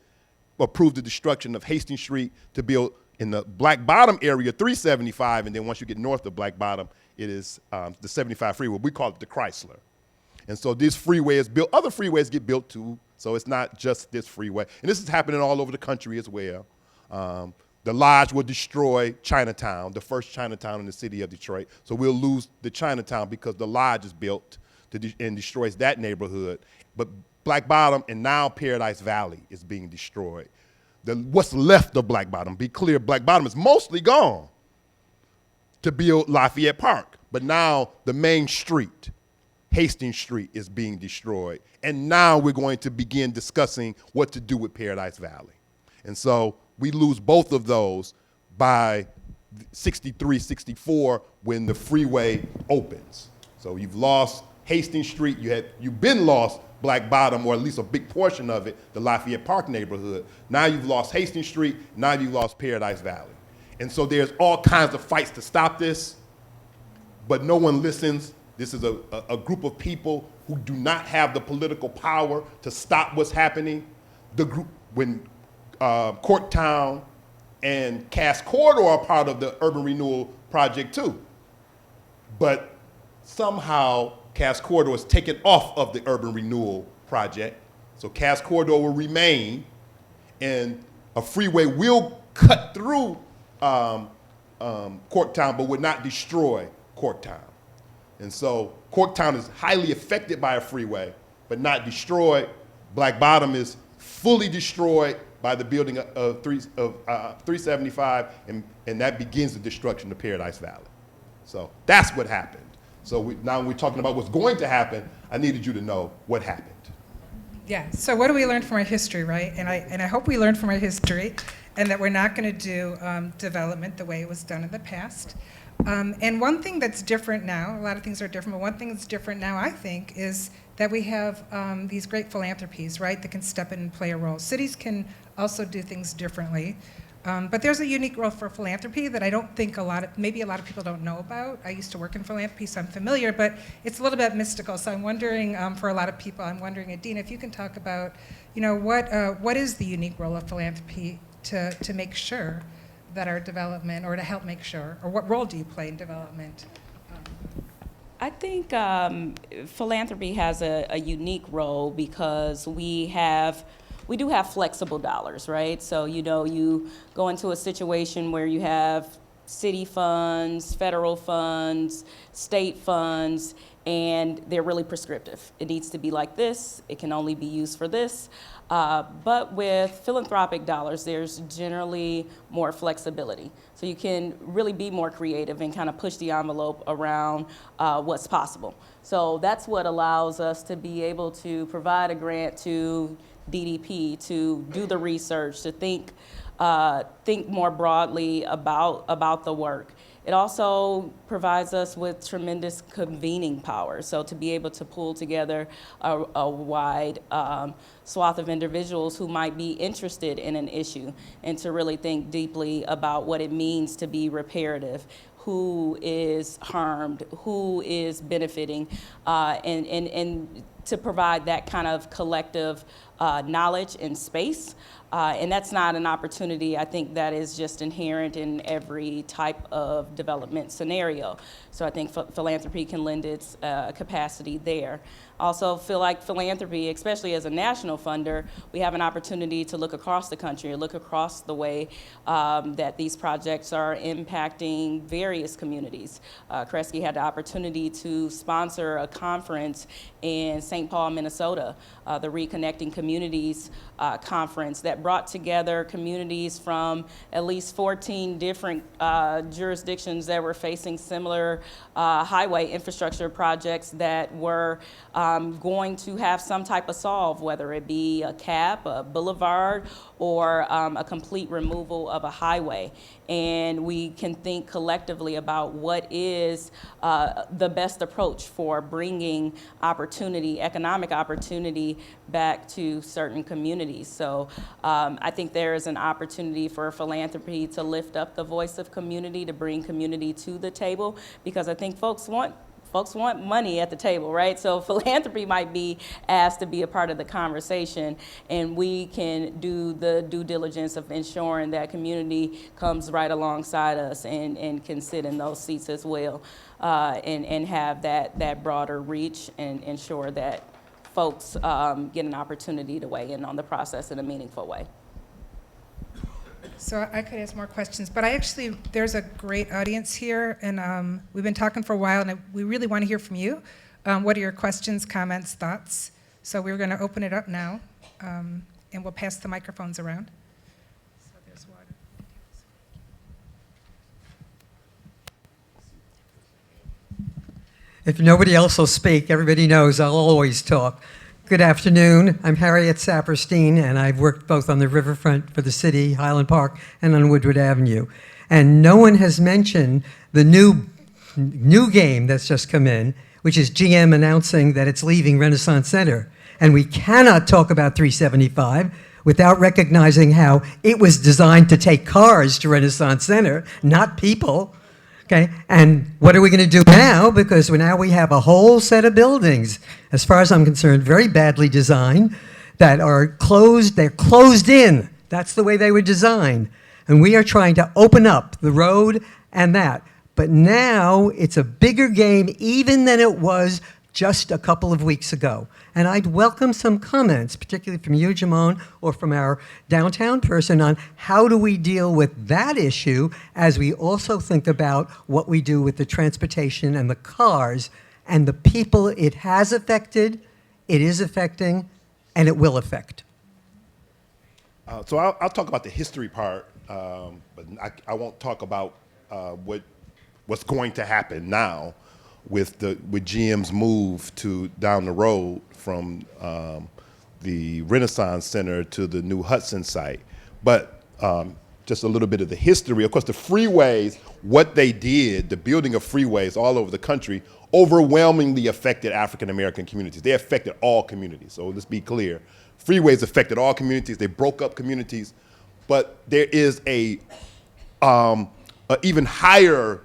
approved the destruction of Hastings Street to build in the Black Bottom area 375, and then once you get north of Black Bottom, it is the 75 freeway. We call it the Chrysler. And so this freeway is built, other freeways get built too, so it's not just this freeway. And this is happening all over the country as well. The Lodge will destroy Chinatown, the first Chinatown in the city of Detroit. So we'll lose the Chinatown because the Lodge is built and destroys that neighborhood. But Black Bottom and now Paradise Valley is being destroyed. What's left of Black Bottom, be clear, Black Bottom is mostly gone to build Lafayette Park. But now the main street, Hastings Street, is being destroyed. And now we're going to begin discussing what to do with Paradise Valley. And so we lose both of those by 63, 64 when the freeway opens. So you've lost Hastings Street, you've been lost Black Bottom, or at least a big portion of it, the Lafayette Park neighborhood. Now you've lost Hastings Street, now you've lost Paradise Valley. And so there's all kinds of fights to stop this, but no one listens. This is a group of people who do not have the political power to stop what's happening. The group, when Corktown and Cass Corridor are part of the urban renewal project too. But somehow Cass Corridor is taken off of the urban renewal project. So Cass Corridor will remain, and a freeway will cut through Corktown, but would not destroy Corktown. And so Corktown is highly affected by a freeway, but not destroyed. Black Bottom is fully destroyed by the building of 375, and that begins the destruction of Paradise Valley. So that's what happened. So now we're talking about what's going to happen. I needed you to know what happened. Yeah, so what do we learn from our history, right? And I hope we learned from our history, and that we're not going to do development the way it was done in the past. And one thing that's different now, a lot of things are different, but one thing that's different now, I think, is that we have these great philanthropies, right, that can step in and play a role. Cities can also do things differently. But there's a unique role for philanthropy that I don't think maybe a lot of people don't know about. I used to work in philanthropy, so I'm familiar, but it's a little bit mystical. So I'm wondering, for a lot of people, I'm wondering, Adena, if you can talk about, what is the unique role of philanthropy to make sure that our development, or to help make sure, or what role do you play in development? I think philanthropy has a unique role because we do have flexible dollars, right? So, you go into a situation where you have city funds, federal funds, state funds, and they're really prescriptive. It needs to be like this. It can only be used for this. But with philanthropic dollars, there's generally more flexibility. So you can really be more creative and kind of push the envelope around what's possible. So that's what allows us to be able to provide a grant to DDP, to do the research, to think more broadly about the work. It also provides us with tremendous convening power. So to be able to pull together a wide swath of individuals who might be interested in an issue, and to really think deeply about what it means to be reparative, who is harmed, who is benefiting, and to provide that kind of collective knowledge and space. And that's not an opportunity, I think, that is just inherent in every type of development scenario. So I think philanthropy can lend its capacity there. Also feel like philanthropy, especially as a national funder, we have an opportunity to look across the country, look across the way that these projects are impacting various communities. Kresge had the opportunity to sponsor a conference in St. Paul, Minnesota, the Reconnecting Communities conference that brought together communities from at least 14 different jurisdictions that were facing similar highway infrastructure projects that were going to have some type of solve, whether it be a cap, a boulevard, or a complete removal of a highway. And we can think collectively about what is the best approach for bringing opportunity, economic opportunity, back to certain communities. So I think there is an opportunity for philanthropy to lift up the voice of community, to bring community to the table, because I think folks want money at the table, right? So philanthropy might be asked to be a part of the conversation, and we can do the due diligence of ensuring that community comes right alongside us and can sit in those seats as well, and have that broader reach and ensure that folks get an opportunity to weigh in on the process in a meaningful way. So I could ask more questions, but there's a great audience here, and we've been talking for a while, and we really want to hear from you. What are your questions, comments, thoughts? So we're going to open it up now, and we'll pass the microphones around. So there's water. If nobody else will speak, everybody knows I'll always talk. Good afternoon. I'm Harriet Saperstein, and I've worked both on the riverfront for the city, Highland Park, and on Woodward Avenue. And no one has mentioned the new game that's just come in, which is GM announcing that it's leaving Renaissance Center. And we cannot talk about 375 without recognizing how it was designed to take cars to Renaissance Center, not people. Okay, and what are we going to do now? Because now we have a whole set of buildings, as far as I'm concerned, very badly designed, that are closed. They're closed in. That's the way they were designed. And we are trying to open up the road and that. But now it's a bigger game even than it was just a couple of weeks ago. And I'd welcome some comments, particularly from you, Jamon, or from our downtown person, on how do we deal with that issue as we also think about what we do with the transportation and the cars and the people it has affected, it is affecting, and it will affect. So I'll talk about the history part, but I won't talk about what's going to happen now with GM's move to down the road from the Renaissance Center to the new Hudson site. But just a little bit of the history. Of course, the freeways, what they did, the building of freeways all over the country, overwhelmingly affected African American communities. They affected all communities. So let's be clear. Freeways affected all communities. They broke up communities. But there is a even higher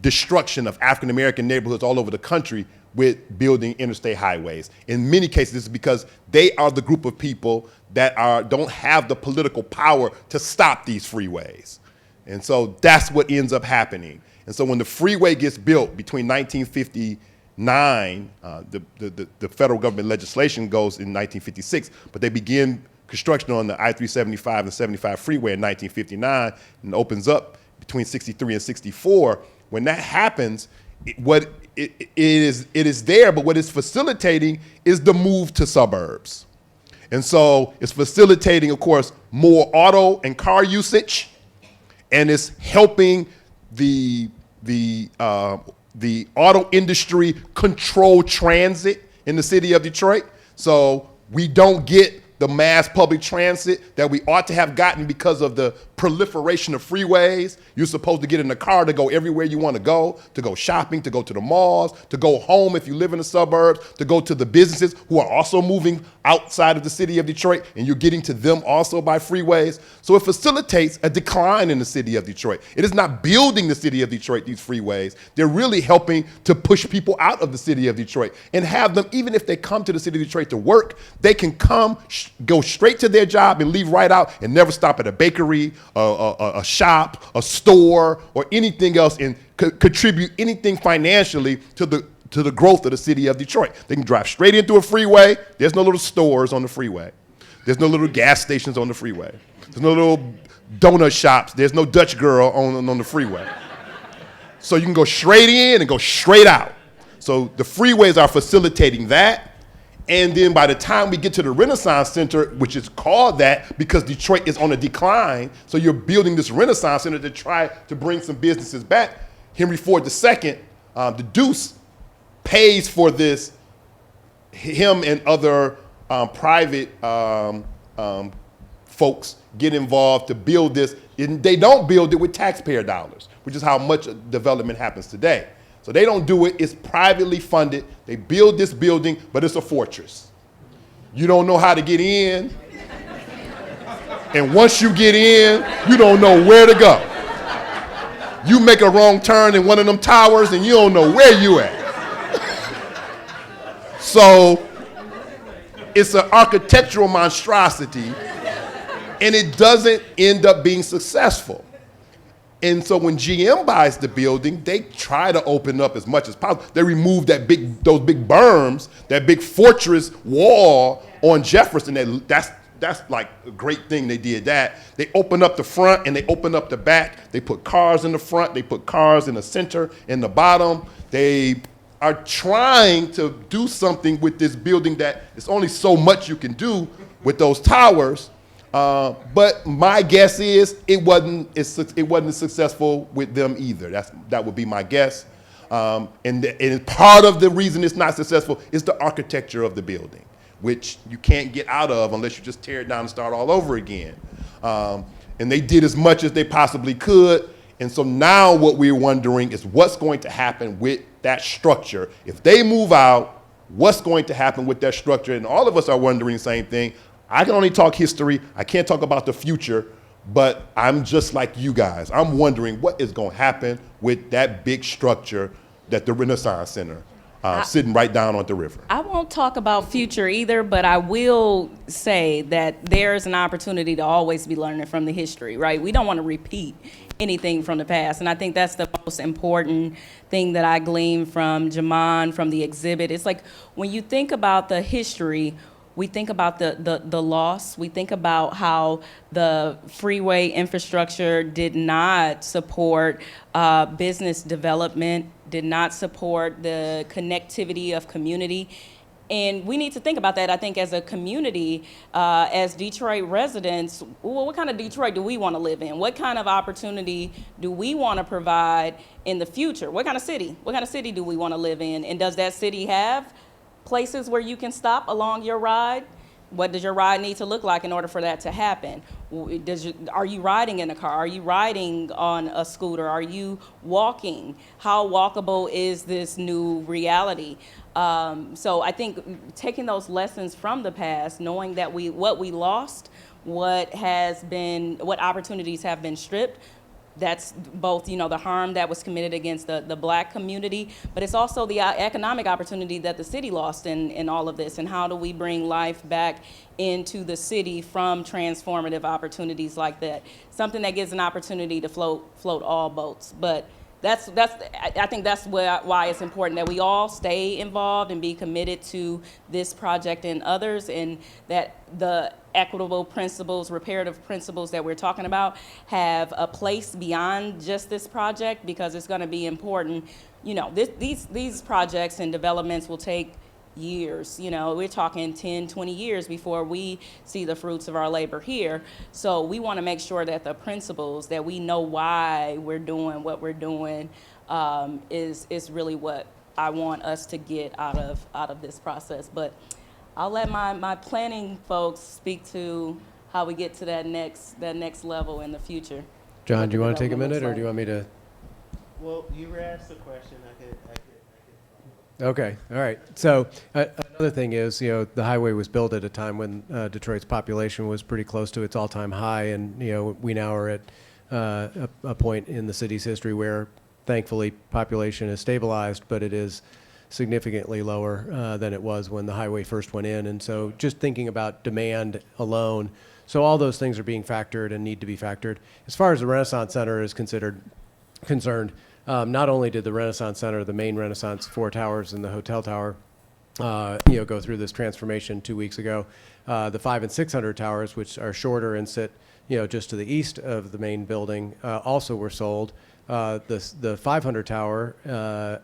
destruction of African American neighborhoods all over the country with building interstate highways. In many cases, it's because they are the group of people that don't have the political power to stop these freeways. And so that's what ends up happening. And so when the freeway gets built between 1959, the federal government legislation goes in 1956, but they begin construction on the I-375 and 75 freeway in 1959 and opens up between 63 and 64. When that happens, it is there, but what it's facilitating is the move to suburbs. And so it's facilitating, of course, more auto and car usage, and it's helping the auto industry control transit in the city of Detroit. So we don't get the mass public transit that we ought to have gotten because of the proliferation of freeways. You're supposed to get in the car to go everywhere you want to go shopping, to go to the malls, to go home if you live in the suburbs, to go to the businesses who are also moving outside of the city of Detroit, and you're getting to them also by freeways. So it facilitates a decline in the city of Detroit. It is not building the city of Detroit, these freeways. They're really helping to push people out of the city of Detroit and have them, even if they come to the city of Detroit to work, they can come, go straight to their job and leave right out and never stop at a bakery, a shop, a store, or anything else and contribute anything financially to the growth of the city of Detroit. They can drive straight into a freeway. There's no little stores on the freeway. There's no little gas stations on the freeway. There's no little donut shops. There's no Dutch girl on the freeway. So you can go straight in and go straight out. So the freeways are facilitating that. And then by the time we get to the Renaissance Center, which is called that because Detroit is on a decline, so you're building this Renaissance Center to try to bring some businesses back. Henry Ford II, the Deuce, pays for this. Him and other private folks get involved to build this. And they don't build it with taxpayer dollars, which is how much development happens today. So they don't do it, it's privately funded. They build this building, but it's a fortress. You don't know how to get in. And once you get in, you don't know where to go. You make a wrong turn in one of them towers and you don't know where you at. So it's an architectural monstrosity and it doesn't end up being successful. And so when GM buys the building, they try to open up as much as possible. They remove those big berms, that big fortress wall on Jefferson. That's like a great thing they did that. They open up the front and they open up the back. They put cars in the front, they put cars in the center, in the bottom. They are trying to do something with this building that it's only so much you can do with those towers. But my guess is it wasn't successful with them either. That would be my guess. And part of the reason it's not successful is the architecture of the building, which you can't get out of unless you just tear it down and start all over again. And they did as much as they possibly could. And so now what we're wondering is what's going to happen with that structure. If they move out, what's going to happen with that structure? And all of us are wondering the same thing. I can only talk history. I can't talk about the future, but I'm just like you guys. I'm wondering what is going to happen with that big structure that the Renaissance Center sitting right down on the river. I won't talk about future either, but I will say that there's an opportunity to always be learning from the history, right? We don't want to repeat anything from the past, and I think that's the most important thing that I gleaned from Jamon, from the exhibit. It's like when you think about the history, we think about the loss. We think about how the freeway infrastructure did not support business development, did not support the connectivity of community. And we need to think about that, I think, as a community, as Detroit residents. Well, what kind of Detroit do we want to live in? What kind of opportunity do we want to provide in the future? What kind of city? What kind of city do we want to live in? And does that city have places where you can stop along your ride? What does your ride need to look like in order for that to happen? Are you riding in a car? Are you riding on a scooter? Are you walking? How walkable is this new reality? So I think taking those lessons from the past, knowing that what we lost, what opportunities have been stripped, that's both, the harm that was committed against the Black community, but it's also the economic opportunity that the city lost in all of this. And how do we bring life back into the city from transformative opportunities like that? Something that gives an opportunity to float all boats. But I think that's why it's important that we all stay involved and be committed to this project and others, and that the equitable principles, reparative principles that we're talking about have a place beyond just this project, because it's going to be important. These projects and developments will take years. We're talking 10, 20 years before we see the fruits of our labor here. So we want to make sure that the principles, that we know why we're doing what we're doing, is really what I want us to get out of this process. But I'll let my planning folks speak to how we get to that next level in the future. John, What do you the want to take a development minute, or looks do you want me to? Well, you were asked the question. I could. Okay, all right. So another thing is, the highway was built at a time when Detroit's population was pretty close to its all-time high, and we now are at a point in the city's history where, thankfully, population is stabilized, but it is significantly lower than it was when the highway first went in. And so, just thinking about demand alone, so all those things are being factored and need to be factored. As far as the Renaissance Center is concerned. Not only did the Renaissance Center, the main Renaissance 4 towers and the hotel tower, go through this transformation 2 weeks ago, the 500 and 600 towers, which are shorter and sit, just to the east of the main building, also were sold. The 500 tower,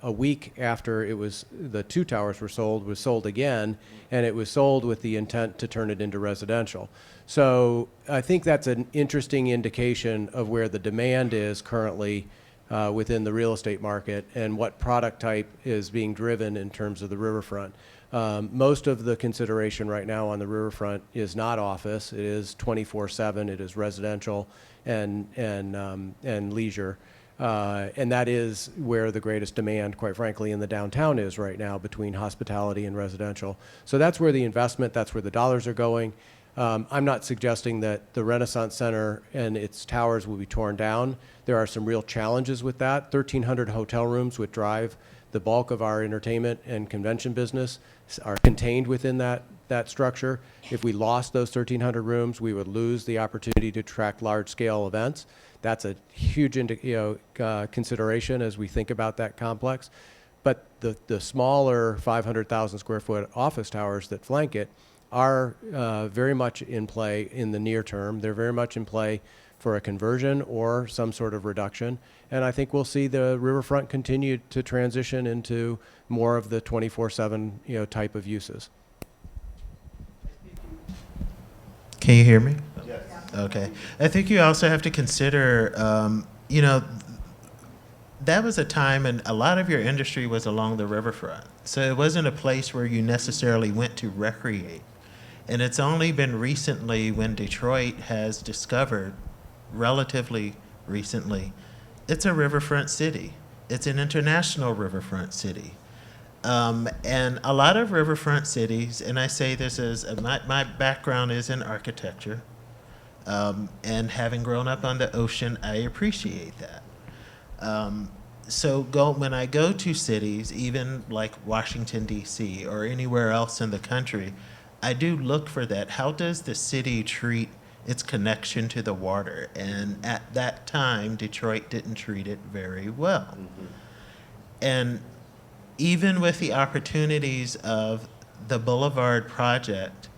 a week after the 2 towers were sold, was sold again, and it was sold with the intent to turn it into residential. So I think that's an interesting indication of where the demand is currently within the real estate market and what product type is being driven in terms of the riverfront. Most of the consideration right now on the riverfront is not office. It is 24/7. It is residential and leisure. And that is where the greatest demand, quite frankly, in the downtown is right now, between hospitality and residential. So that's where the investment, that's where the dollars are going. I'm not suggesting that the Renaissance Center and its towers will be torn down. There are some real challenges with that. 1,300 hotel rooms, which drive the bulk of our entertainment and convention business, are contained within that structure. If we lost those 1,300 rooms, we would lose the opportunity to attract large-scale events. That's a huge consideration as we think about that complex. But the smaller 500,000 square foot office towers that flank it are very much in play in the near term. They're very much in play for a conversion or some sort of reduction. And I think we'll see the riverfront continue to transition into more of the 24/7 type of uses. Can you hear me? Yes. Okay. I think you also have to consider, that was a time, and a lot of your industry was along the riverfront. So it wasn't a place where you necessarily went to recreate. And it's only been recently when Detroit has discovered, relatively recently, it's a riverfront city. It's an international riverfront city. And a lot of riverfront cities, and I say this as my background is in architecture, and having grown up on the ocean, I appreciate that. So when I go to cities, even like Washington, D.C., or anywhere else in the country, I do look for that. How does the city treat its connection to the water? And at that time, Detroit didn't treat it very well. Mm-hmm. And even with the opportunities of the Boulevard project,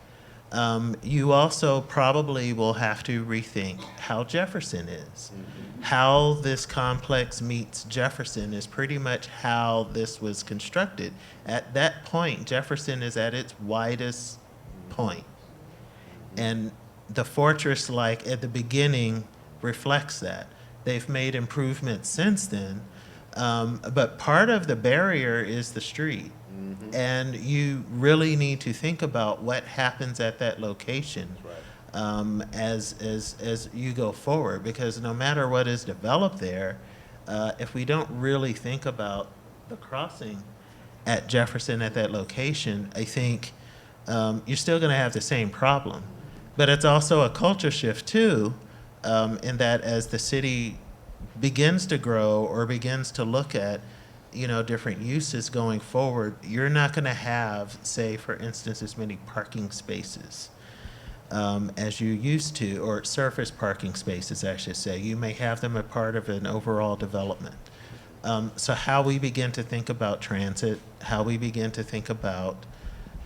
you also probably will have to rethink how Jefferson is. Mm-hmm. How this complex meets Jefferson is pretty much how this was constructed. At that point, Jefferson is at its widest point. And the fortress, like at the beginning, reflects that. They've made improvements since then, but part of the barrier is the street. Mm-hmm. And you really need to think about what happens at that location. Right. As you go forward, because no matter what is developed there, if we don't really think about the crossing at Jefferson at that location, I think you're still going to have the same problem. But it's also a culture shift too, in that as the city begins to grow or begins to look at, different uses going forward, you're not going to have, say, for instance, as many parking spaces as you used to, or surface parking spaces, I should say. You may have them as part of an overall development. So how we begin to think about transit, how we begin to think about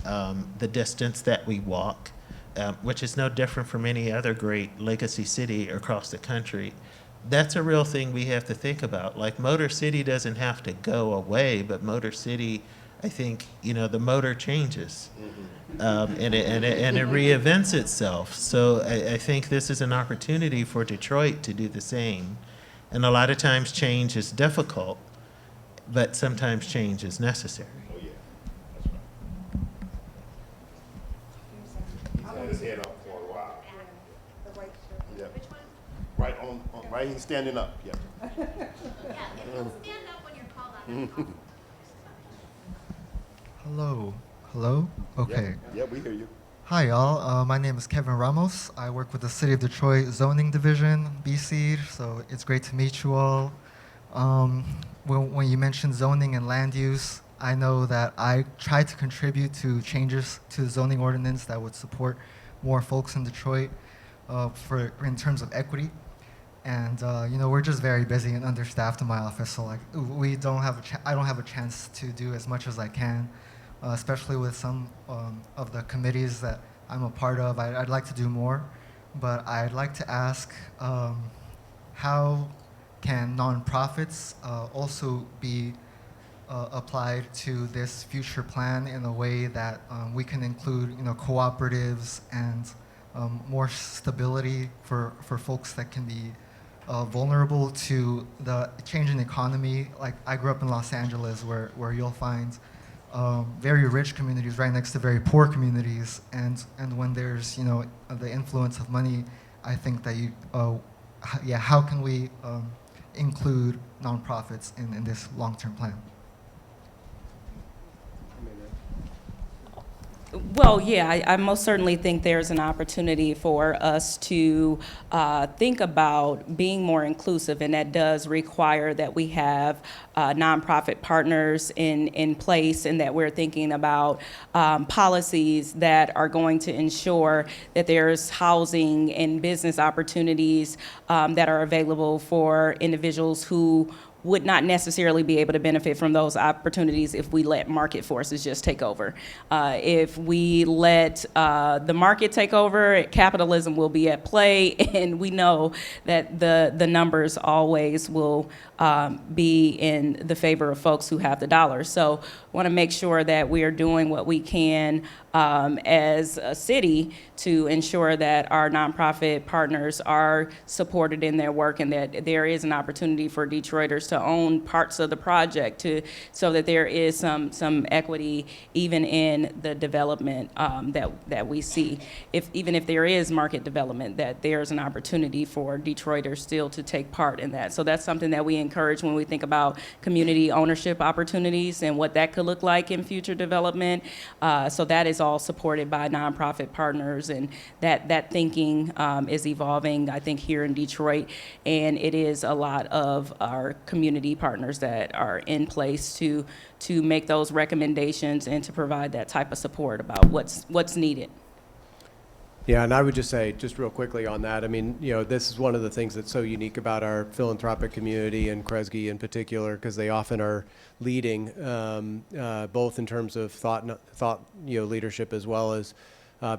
the distance that we walk, which is no different from any other great legacy city across the country. That's a real thing we have to think about. Like, Motor City doesn't have to go away, but Motor City, I think, the motor changes. Mm-hmm. And it reinvents itself. So I think this is an opportunity for Detroit to do the same. And a lot of times change is difficult, but sometimes change is necessary. Oh, yeah. That's right. He's had his head up for a while. right? He's standing up. Yeah. Yeah, if you'll stand up when you're called on. Hello. Hello? Okay. Yeah, we hear you. Hi, y'all. My name is Kevin Ramos. I work with the City of Detroit Zoning Division, BC, so it's great to meet you all. When you mentioned zoning and land use, I know that I tried to contribute to changes to the zoning ordinance that would support more folks in Detroit in terms of equity. And we're just very busy and understaffed in my office, so like I don't have a chance to do as much as I can, especially with some of the committees that I'm a part of. I'd like to do more, but I'd like to ask how can nonprofits also be applied to this future plan in a way that we can include cooperatives and more stability for folks that can be vulnerable to the changing economy. Like I grew up in Los Angeles where you'll find very rich communities right next to very poor communities, and when there's the influence of money, I think that how can we include nonprofits in this long-term plan? Well, yeah, I most certainly think there's an opportunity for us to think about being more inclusive, and that does require that we have nonprofit partners in place, and that we're thinking about policies that are going to ensure that there's housing and business opportunities that are available for individuals who would not necessarily be able to benefit from those opportunities if we let market forces just take over. If we let the market take over, capitalism will be at play, and we know that the numbers always will be in the favor of folks who have the dollars. So I want to make sure that we are doing what we can as a city to ensure that our nonprofit partners are supported in their work, and that there is an opportunity for Detroiters to own parts of the project so that there is some equity even in the development that we see. Even if there is market development, that there's an opportunity for Detroiters still to take part in that. So that's something that we encourage when we think about community ownership opportunities and what that could look like in future development. So that is all supported by nonprofit partners, and that thinking is evolving, I think, here in Detroit, and it is a lot of our community partners that are in place to make those recommendations and to provide that type of support about what's needed. Yeah, and I would just say, just real quickly on that, I mean, this is one of the things that's so unique about our philanthropic community and Kresge in particular, because they often are leading, both in terms of thought leadership as well as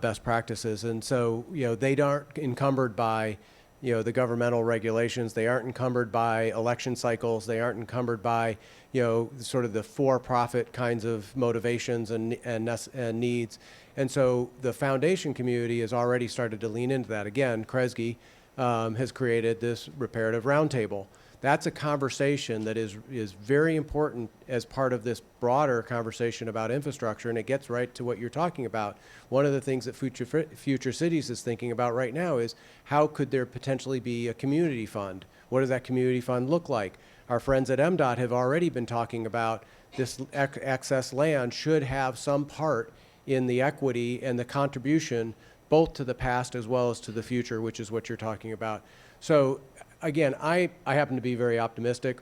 best practices. And so, they aren't encumbered by, the governmental regulations. They aren't encumbered by election cycles. They aren't encumbered by, sort of the for-profit kinds of motivations and needs. And so the foundation community has already started to lean into that. Again, Kresge has created this reparative roundtable. That's a conversation that is very important as part of this broader conversation about infrastructure, and it gets right to what you're talking about. One of the things that Future Cities is thinking about right now is how could there potentially be a community fund? What does that community fund look like? Our friends at MDOT have already been talking about this excess land should have some part in the equity and the contribution both to the past as well as to the future, which is what you're talking about. So again, I happen to be very optimistic.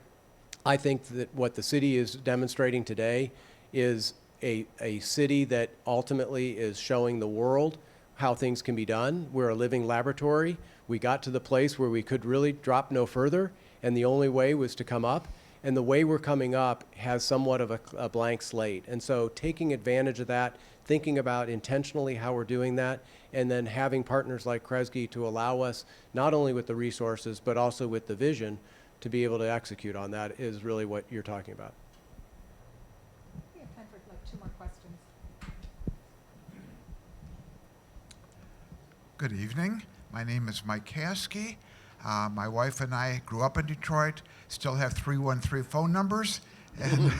I think that what the city is demonstrating today is a city that ultimately is showing the world how things can be done. We're a living laboratory. We got to the place where we could really drop no further, and the only way was to come up. And the way we're coming up has somewhat of a blank slate. And so taking advantage of that, thinking about intentionally how we're doing that, and then having partners like Kresge to allow us, not only with the resources, but also with the vision, to be able to execute on that is really what you're talking about. We have time for like 2 more questions. Good evening. My name is Mike Kresge. My wife and I grew up in Detroit, still have 313 phone numbers, and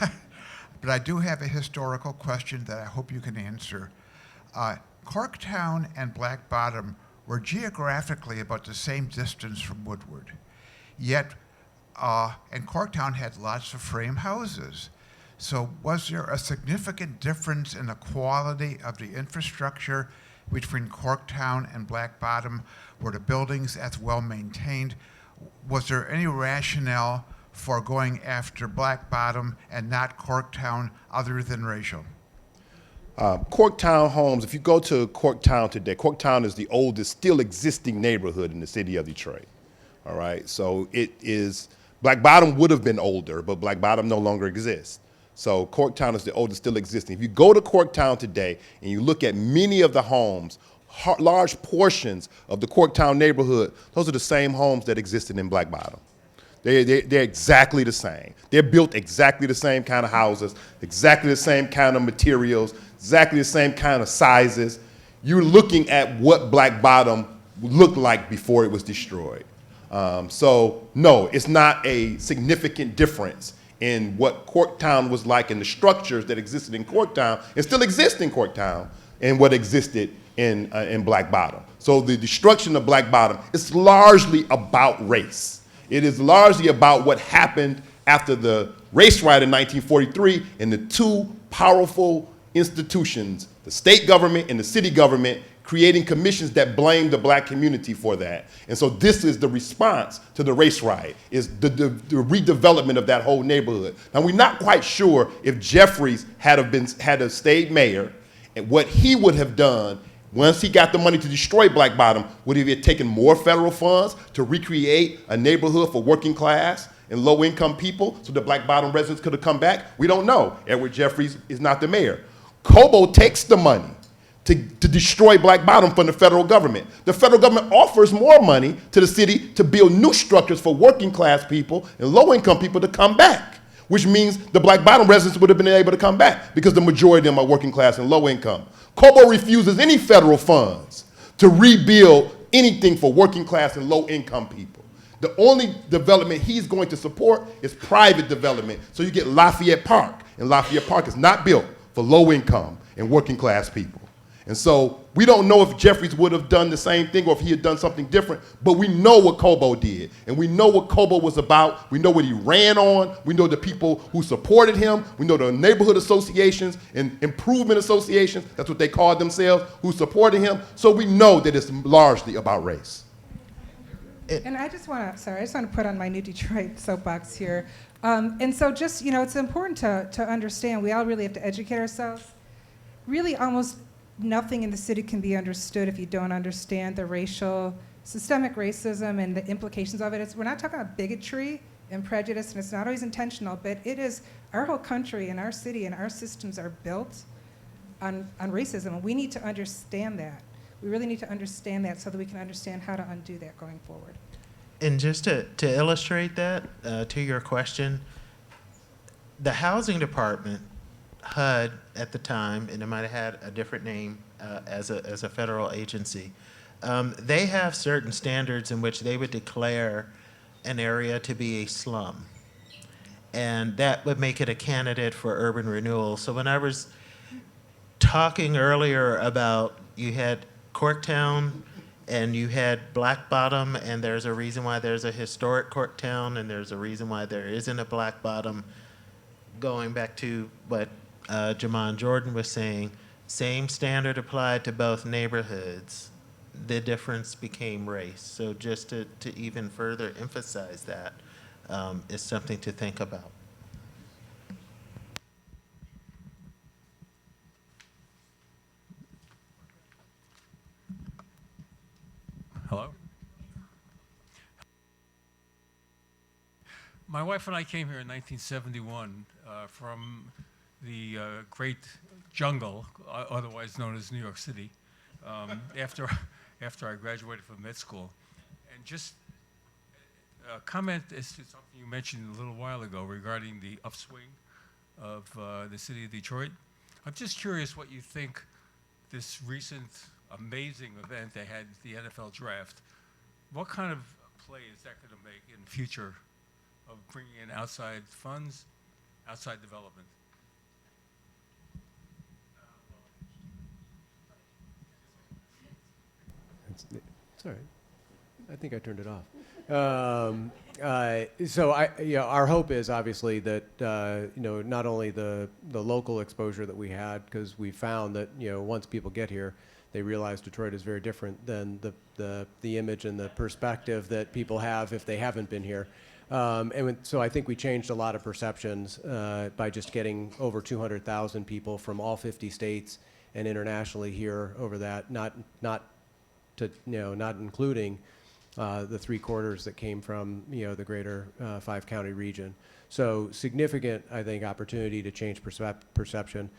but I do have a historical question that I hope you can answer. Corktown and Black Bottom were geographically about the same distance from Woodward. Yet, and Corktown had lots of frame houses. So was there a significant difference in the quality of the infrastructure between Corktown and Black Bottom? Were the buildings as well maintained? Was there any rationale for going after Black Bottom and not Corktown other than racial? Corktown homes, if you go to Corktown today, Corktown is the oldest still existing neighborhood in the city of Detroit. All right, so it is, Black Bottom would have been older, but Black Bottom no longer exists. So Corktown is the oldest still existing. If you go to Corktown today and you look at many of the homes, large portions of the Corktown neighborhood, those are the same homes that existed in Black Bottom. They're exactly the same. They're built exactly the same kind of houses, exactly the same kind of materials, exactly the same kind of sizes. You're looking at what Black Bottom looked like before it was destroyed. So no, it's not a significant difference in what Corktown was like and the structures that existed in Corktown and still exist in Corktown and what existed in Black Bottom. So the destruction of Black Bottom is largely about race. It is largely about what happened after the race riot in 1943 and the two powerful institutions, the state government and the city government, creating commissions that blame the black community for that. And so this is the response to the race riot, is the redevelopment of that whole neighborhood. Now we're not quite sure if Jeffries had stayed mayor and what he would have done once he got the money to destroy Black Bottom. Would he have taken more federal funds to recreate a neighborhood for working class and low income people so the Black Bottom residents could have come back? We don't know. Edward Jeffries is not the mayor. Cobo takes the money to destroy Black Bottom from the federal government. The federal government offers more money to the city to build new structures for working class people and low income people to come back, which means the Black Bottom residents would have been able to come back because the majority of them are working class and low income. Cobo refuses any federal funds to rebuild anything for working class and low income people. The only development he's going to support is private development. So you get Lafayette Park, and Lafayette Park is not built for low income and working class people. And so we don't know if Jeffries would have done the same thing or if he had done something different, but we know what Cobo did, and we know what Cobo was about. We know what he ran on. We know the people who supported him. We know the neighborhood associations and improvement associations, that's what they called themselves, who supported him. So we know that it's largely about race. And I just want to put on my new Detroit soapbox here. And so just, it's important to understand, we all really have to educate ourselves. Really almost nothing in the city can be understood if you don't understand the systemic racism and the implications of it. We're not talking about bigotry and prejudice, and it's not always intentional, but it is, our whole country and our city and our systems are built on racism, and we need to understand that. We really need to understand that so that we can understand how to undo that going forward. And just to illustrate that, to your question, the housing department, HUD at the time, and it might have had a different name as a federal agency, they have certain standards in which they would declare an area to be a slum. And that would make it a candidate for urban renewal. So when I was talking earlier about you had Corktown and you had Black Bottom, and there's a reason why there's a historic Corktown and there's a reason why there isn't a Black Bottom, going back to what Jamon Jordan was saying, same standard applied to both neighborhoods. The difference became race. So just to even further emphasize that is something to think about. Hello? My wife and I came here in 1971 from the great jungle, otherwise known as New York City, after I graduated from med school. And just a comment as to something you mentioned a little while ago regarding the upswing of the city of Detroit. I'm just curious what you think this recent amazing event they had, the NFL draft, what kind of play is that going to make in the future of bringing in outside funds, outside development? It's all right. I think I turned it off. Our hope is obviously that not only the local exposure that we had, because we found that once people get here, they realize Detroit is very different than the image and the perspective that people have if they haven't been here. So I think we changed a lot of perceptions by just getting over 200,000 people from all 50 states and internationally here over that, not including the 3/4 that came from the greater 5-county region. So significant, I think, opportunity to change perception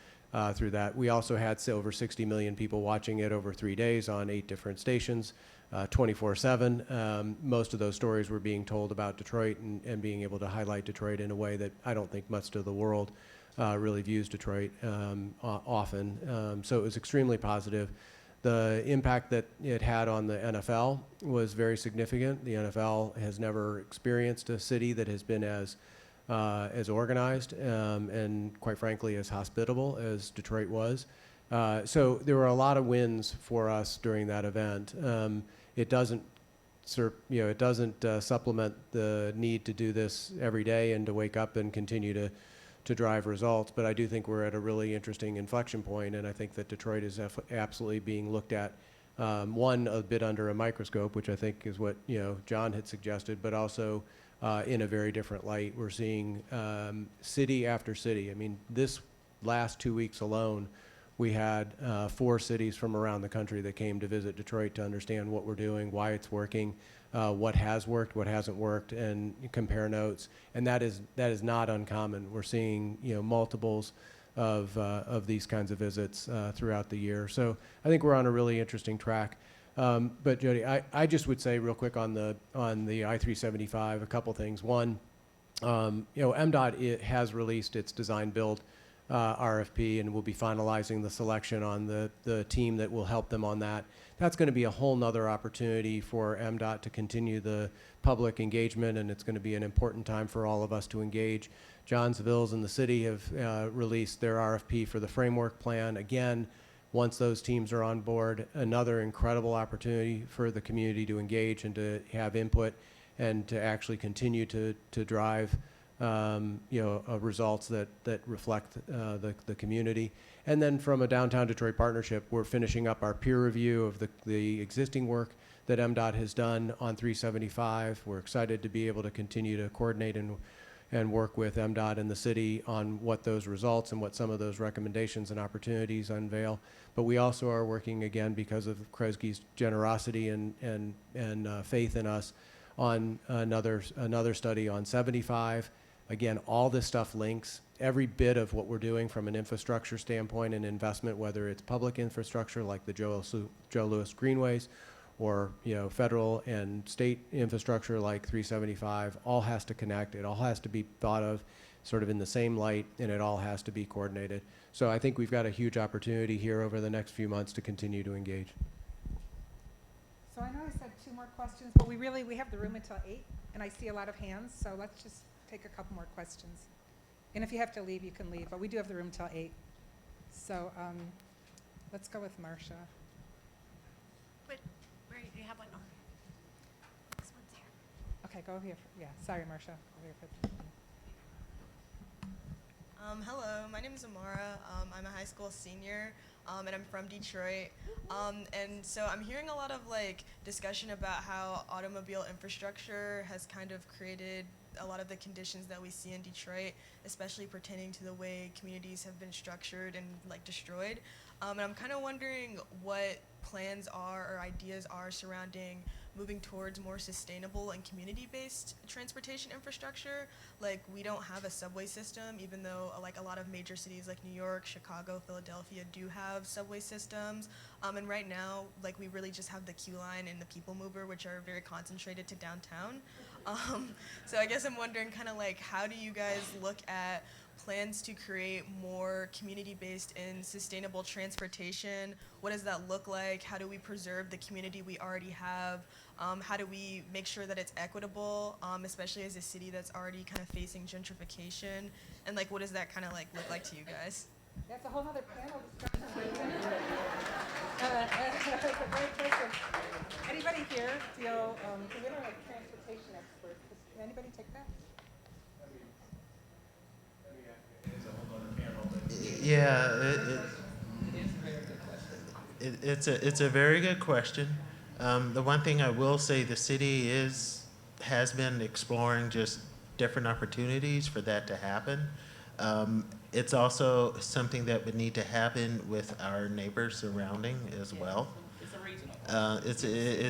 through that. We also had over 60 million people watching it over 3 days on 8 different stations, 24/7. Most of those stories were being told about Detroit and being able to highlight Detroit in a way that I don't think much of the world really views Detroit often. So it was extremely positive. The impact that it had on the NFL was very significant. The NFL has never experienced a city that has been as organized and, quite frankly, as hospitable as Detroit was. So there were a lot of wins for us during that event. It doesn't supplement the need to do this every day and to wake up and continue to drive results, but I do think we're at a really interesting inflection point, and I think that Detroit is absolutely being looked at, one, a bit under a microscope, which I think is what John had suggested, but also in a very different light. We're seeing city after city. I mean, this last 2 weeks alone, we had 4 cities from around the country that came to visit Detroit to understand what we're doing, why it's working, what has worked, what hasn't worked, and compare notes. And that is not uncommon. We're seeing multiples of these kinds of visits throughout the year. So I think we're on a really interesting track. But Jodee, I just would say real quick on the I-375 a couple things. One, MDOT has released its design build RFP, and we'll be finalizing the selection on the team that will help them on that. That's going to be a whole nother opportunity for MDOT to continue the public engagement, and it's going to be an important time for all of us to engage. John, Sivills, and the city have released their RFP for the framework plan. Again, once those teams are on board, another incredible opportunity for the community to engage and to have input and to actually continue to drive results that reflect the community. And then from a Downtown Detroit partnership, we're finishing up our peer review of the existing work that MDOT has done on 375. We're excited to be able to continue to coordinate and work with MDOT and the city on what those results and what some of those recommendations and opportunities unveil. But we also are working, again, because of Kresge's generosity and faith in us, on another study on 75. Again, all this stuff links. Every bit of what we're doing from an infrastructure standpoint and investment, whether it's public infrastructure like the Joe Louis Greenways, or federal and state infrastructure like 375, all has to connect. It all has to be thought of sort of in the same light, and it all has to be coordinated. So I think we've got a huge opportunity here over the next few months to continue to engage. So I know I said 2 more questions, but we have the room until 8, and I see a lot of hands, so let's just take a couple more questions. And if you have to leave, you can leave, but we do have the room till 8. So let's go with Marcia. Wait, where do you have one? Oh. This one's here. Okay, go here. Yeah, sorry, Marcia. Over here for Hello, my name is Amara. I'm a high school senior, and I'm from Detroit. And so I'm hearing a lot of discussion about how automobile infrastructure has kind of created a lot of the conditions that we see in Detroit, especially pertaining to the way communities have been structured and destroyed. And I'm kind of wondering what plans are or ideas are surrounding moving towards more sustainable and community-based transportation infrastructure. We don't have a subway system, even though a lot of major cities like New York, Chicago, Philadelphia do have subway systems. And right now, we really just have the Q line and the People Mover, which are very concentrated to downtown. So I guess I'm wondering how do you guys look at plans to create more community-based and sustainable transportation? What does that look like? How do we preserve the community we already have? How do we make sure that it's equitable, especially as a city that's already kind of facing gentrification? And what does that kind of look like to you guys? That's a whole other panel discussion. That's a great question. Anybody here feel, because we don't have transportation experts, can anybody take that? Yeah, it's a very good question. The one thing I will say, the city has been exploring just different opportunities for that to happen. It's also something that would need to happen with our neighbors surrounding as well. It's a regional. It's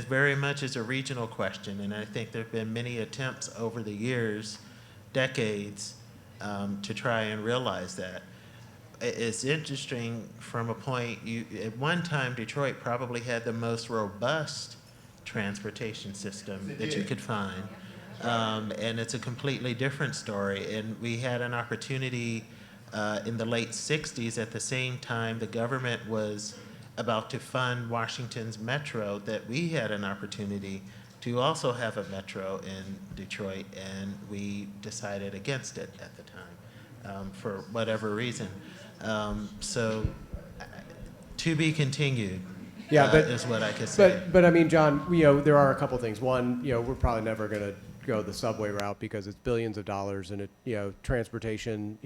very much is a regional question, and I think there have been many attempts over the years, decades, to try and realize that. It's interesting from a point, at one time, Detroit probably had the most robust transportation system that you could find. And it's a completely different story. And we had an opportunity in the late 60s, at the same time the government was about to fund Washington's metro, that we had an opportunity to also have a metro in Detroit, and we decided against it at the time for whatever reason. So to be continued. Yeah, but is what I could say. But I mean, John, there are a couple things. One, we're probably never going to go the subway route because it's billions of dollars, and transportation,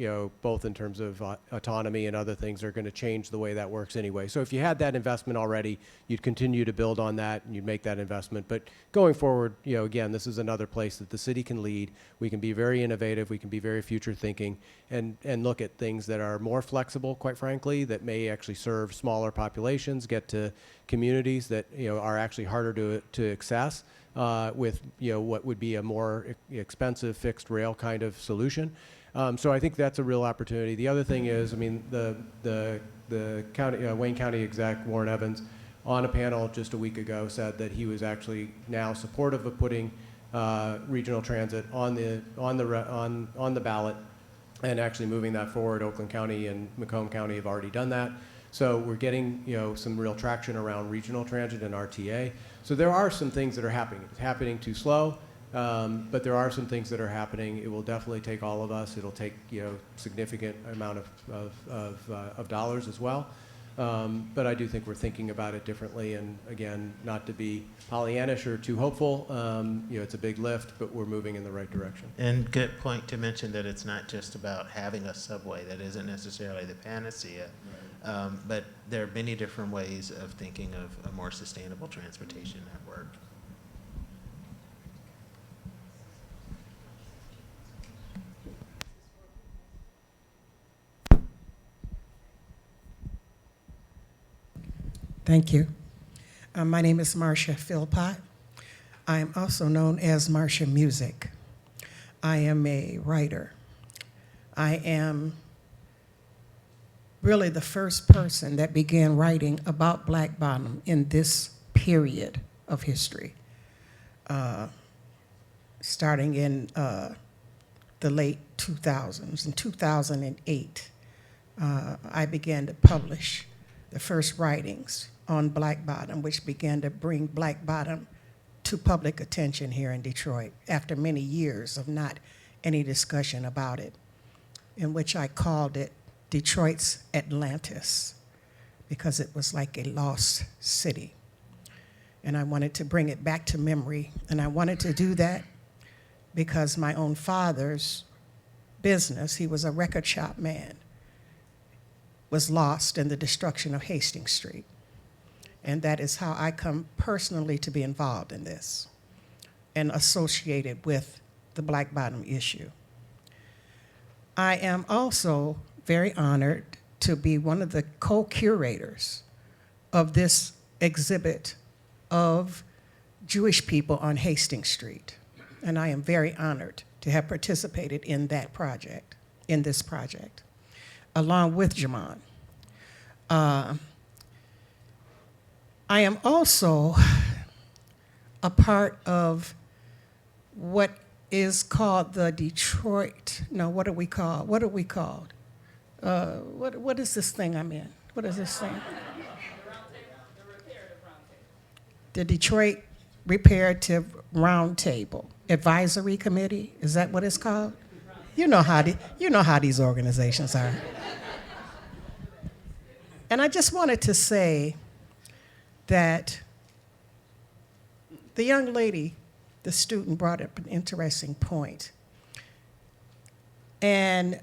both in terms of autonomy and other things, are going to change the way that works anyway. So if you had that investment already, you'd continue to build on that and you'd make that investment. But going forward, again, this is another place that the city can lead. We can be very innovative. We can be very future thinking and look at things that are more flexible, quite frankly, that may actually serve smaller populations, get to communities that are actually harder to access. With what would be a more expensive fixed rail kind of solution. So I think that's a real opportunity. The other thing is, I mean, the county, Wayne County exec, Warren Evans, on a panel just a week ago said that he was actually now supportive of putting regional transit on the ballot and actually moving that forward. Oakland County and Macomb County have already done that. So we're getting some real traction around regional transit and RTA. So there are some things that are happening. It's happening too slow, but there are some things that are happening. It will definitely take all of us. It'll take significant amount of dollars as well. But I do think we're thinking about it differently. And again, not to be Pollyannish or too hopeful, it's a big lift, but we're moving in the right direction. And good point to mention that it's not just about having a subway. That isn't necessarily the panacea. But there are many different ways of thinking of a more sustainable transportation network. Thank you. My name is Marcia Philpott. I am also known as Marcia Music. I am a writer. I am really the first person that began writing about Black Bottom in this period of history. Starting in the late 2000s. In 2008, I began to publish the first writings on Black Bottom, which began to bring Black Bottom to public attention here in Detroit after many years of not any discussion about it, in which I called it Detroit's Atlantis, because it was like a lost city. And I wanted to bring it back to memory, and I wanted to do that because my own father's business, he was a record shop man, was lost in the destruction of Hastings Street. And that is how I come personally to be involved in this and associated with the Black Bottom issue. I am also very honored to be one of the co-curators of this exhibit of Jewish people on Hastings Street. And I am very honored to have participated in that project, in this project, along with Jamon. I am also a part of what is called the Detroit, no, what are we called? What is this thing I'm in? What is this thing? The Detroit Reparative Roundtable Advisory Committee, is that what it's called? You know how these organizations are. And I just wanted to say that the young lady, the student, brought up an interesting point. And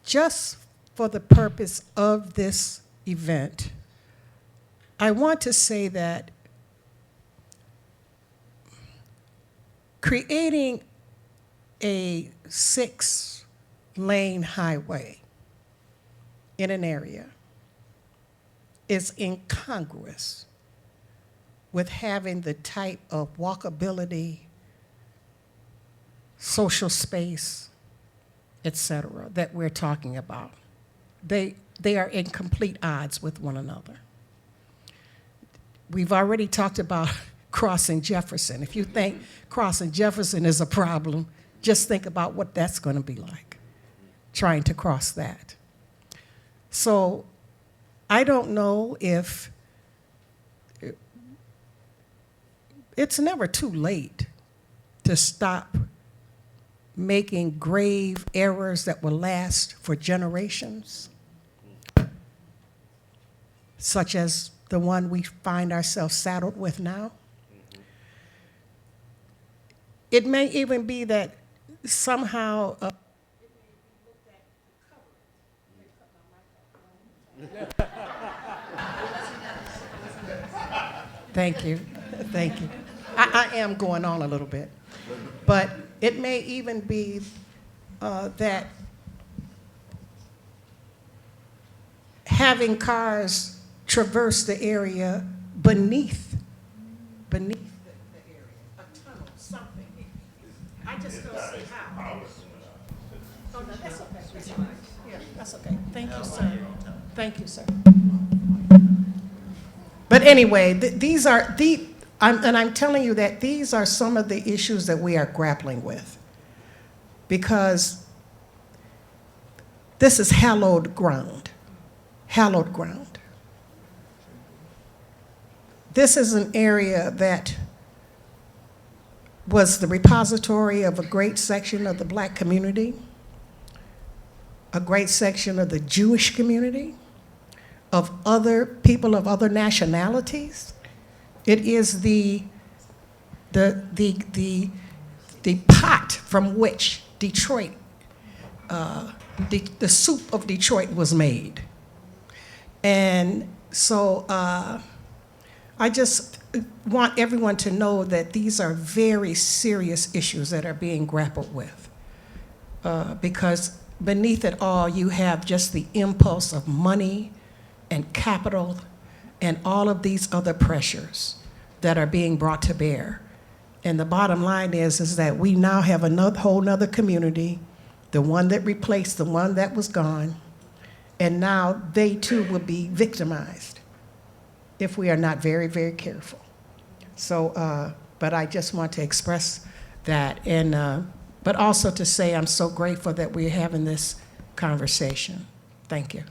just for the purpose of this event, I want to say that creating a 6-lane highway in an area is incongruous with having the type of walkability, social space, etc., that we're talking about. They are in complete odds with one another. We've already talked about crossing Jefferson. If you think crossing Jefferson is a problem, just think about what that's going to be like, trying to cross that. So I don't know if it's never too late to stop making grave errors that will last for generations, such as the one we find ourselves saddled with now. It may even be that somehow Thank you, thank you. I am going on a little bit, but it may even be that having cars traverse the area beneath the area, a tunnel, something. I just don't see how. Oh, no, that's okay. Yeah, that's okay. Thank you, sir. Thank you, sir. But anyway, these are I'm telling you that these are some of the issues that we are grappling with, because this is hallowed ground, hallowed ground. This is an area that was the repository of a great section of the Black community, a great section of the Jewish community, of other people of other nationalities. It is the pot from which Detroit, the soup of Detroit was made. And so I just want everyone to know that these are very serious issues that are being grappled with, because beneath it all, you have just the impulse of money and capital and all of these other pressures that are being brought to bear. And the bottom line is that we now have another whole nother community, the one that replaced the one that was gone, and now they too will be victimized if we are not very, very careful. So, but I just want to express that, and but also to say I'm so grateful that we're having this conversation. Thank you.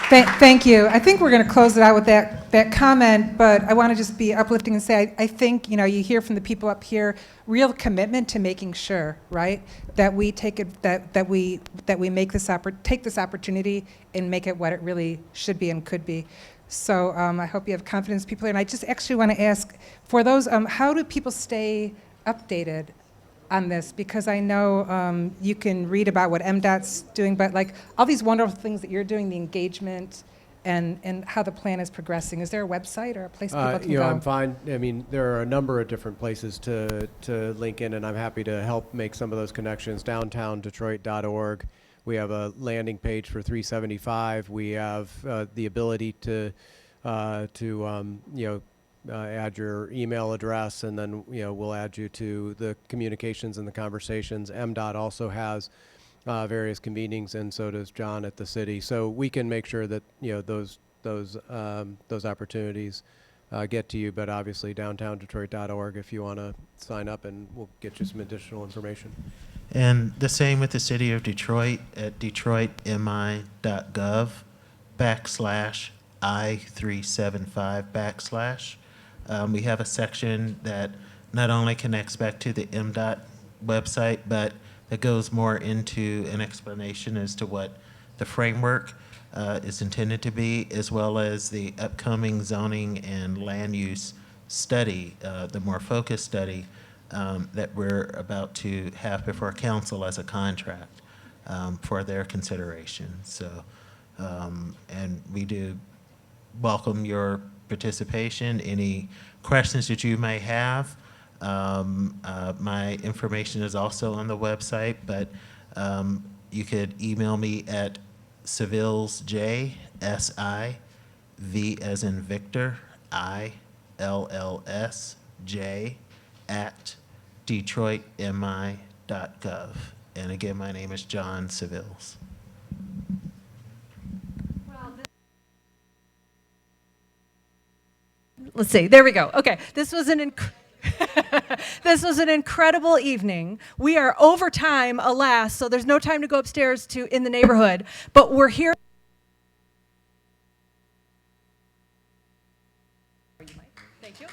Thank you. I think we're going to close it out with that comment, but I want to just be uplifting and say I think you hear from the people up here real commitment to making sure, right, that we take it that we make this take this opportunity and make it what it really should be and could be. So I hope you have confidence, people here. And I just actually want to ask for those, how do people stay updated on this? Because I know you can read about what MDOT's doing, but like all these wonderful things that you're doing, the engagement and how the plan is progressing. Is there a website or a place people can go? I'm fine. I mean, there are a number of different places to link in, and I'm happy to help make some of those connections. DowntownDetroit.org. We have a landing page for 375. We have the ability to add your email address, and then we'll add you to the communications and the conversations. MDOT also has various convenings, and so does John at the city. So we can make sure that those opportunities get to you. But obviously, DowntownDetroit.org if you want to sign up, and we'll get you some additional information. And the same with the city of Detroit at detroitmi.gov/I375 /. We have a section that not only connects back to the MDOT website, but that goes more into an explanation as to what the framework is intended to be, as well as the upcoming zoning and land use study, the more focused study that we're about to have before council as a contract for their consideration. So, and we do welcome your participation. Any questions that you may have, my information is also on the website, but you could email me at Sivills, J-S-I-V as in Victor, I-L-L-S-J at DetroitMI.gov. And again, my name is John Sivills. Let's see. There we go. Okay. This was an this was an incredible evening. We are over time, alas, so there's no time to go upstairs to in the neighborhood, but we're here. Thank you.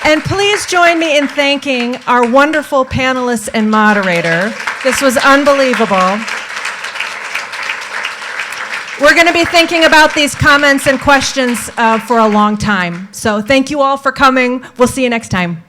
And please join me in thanking our wonderful panelists and moderator. This was unbelievable. We're going to be thinking about these comments and questions for a long time. So thank you all for coming. We'll see you next time.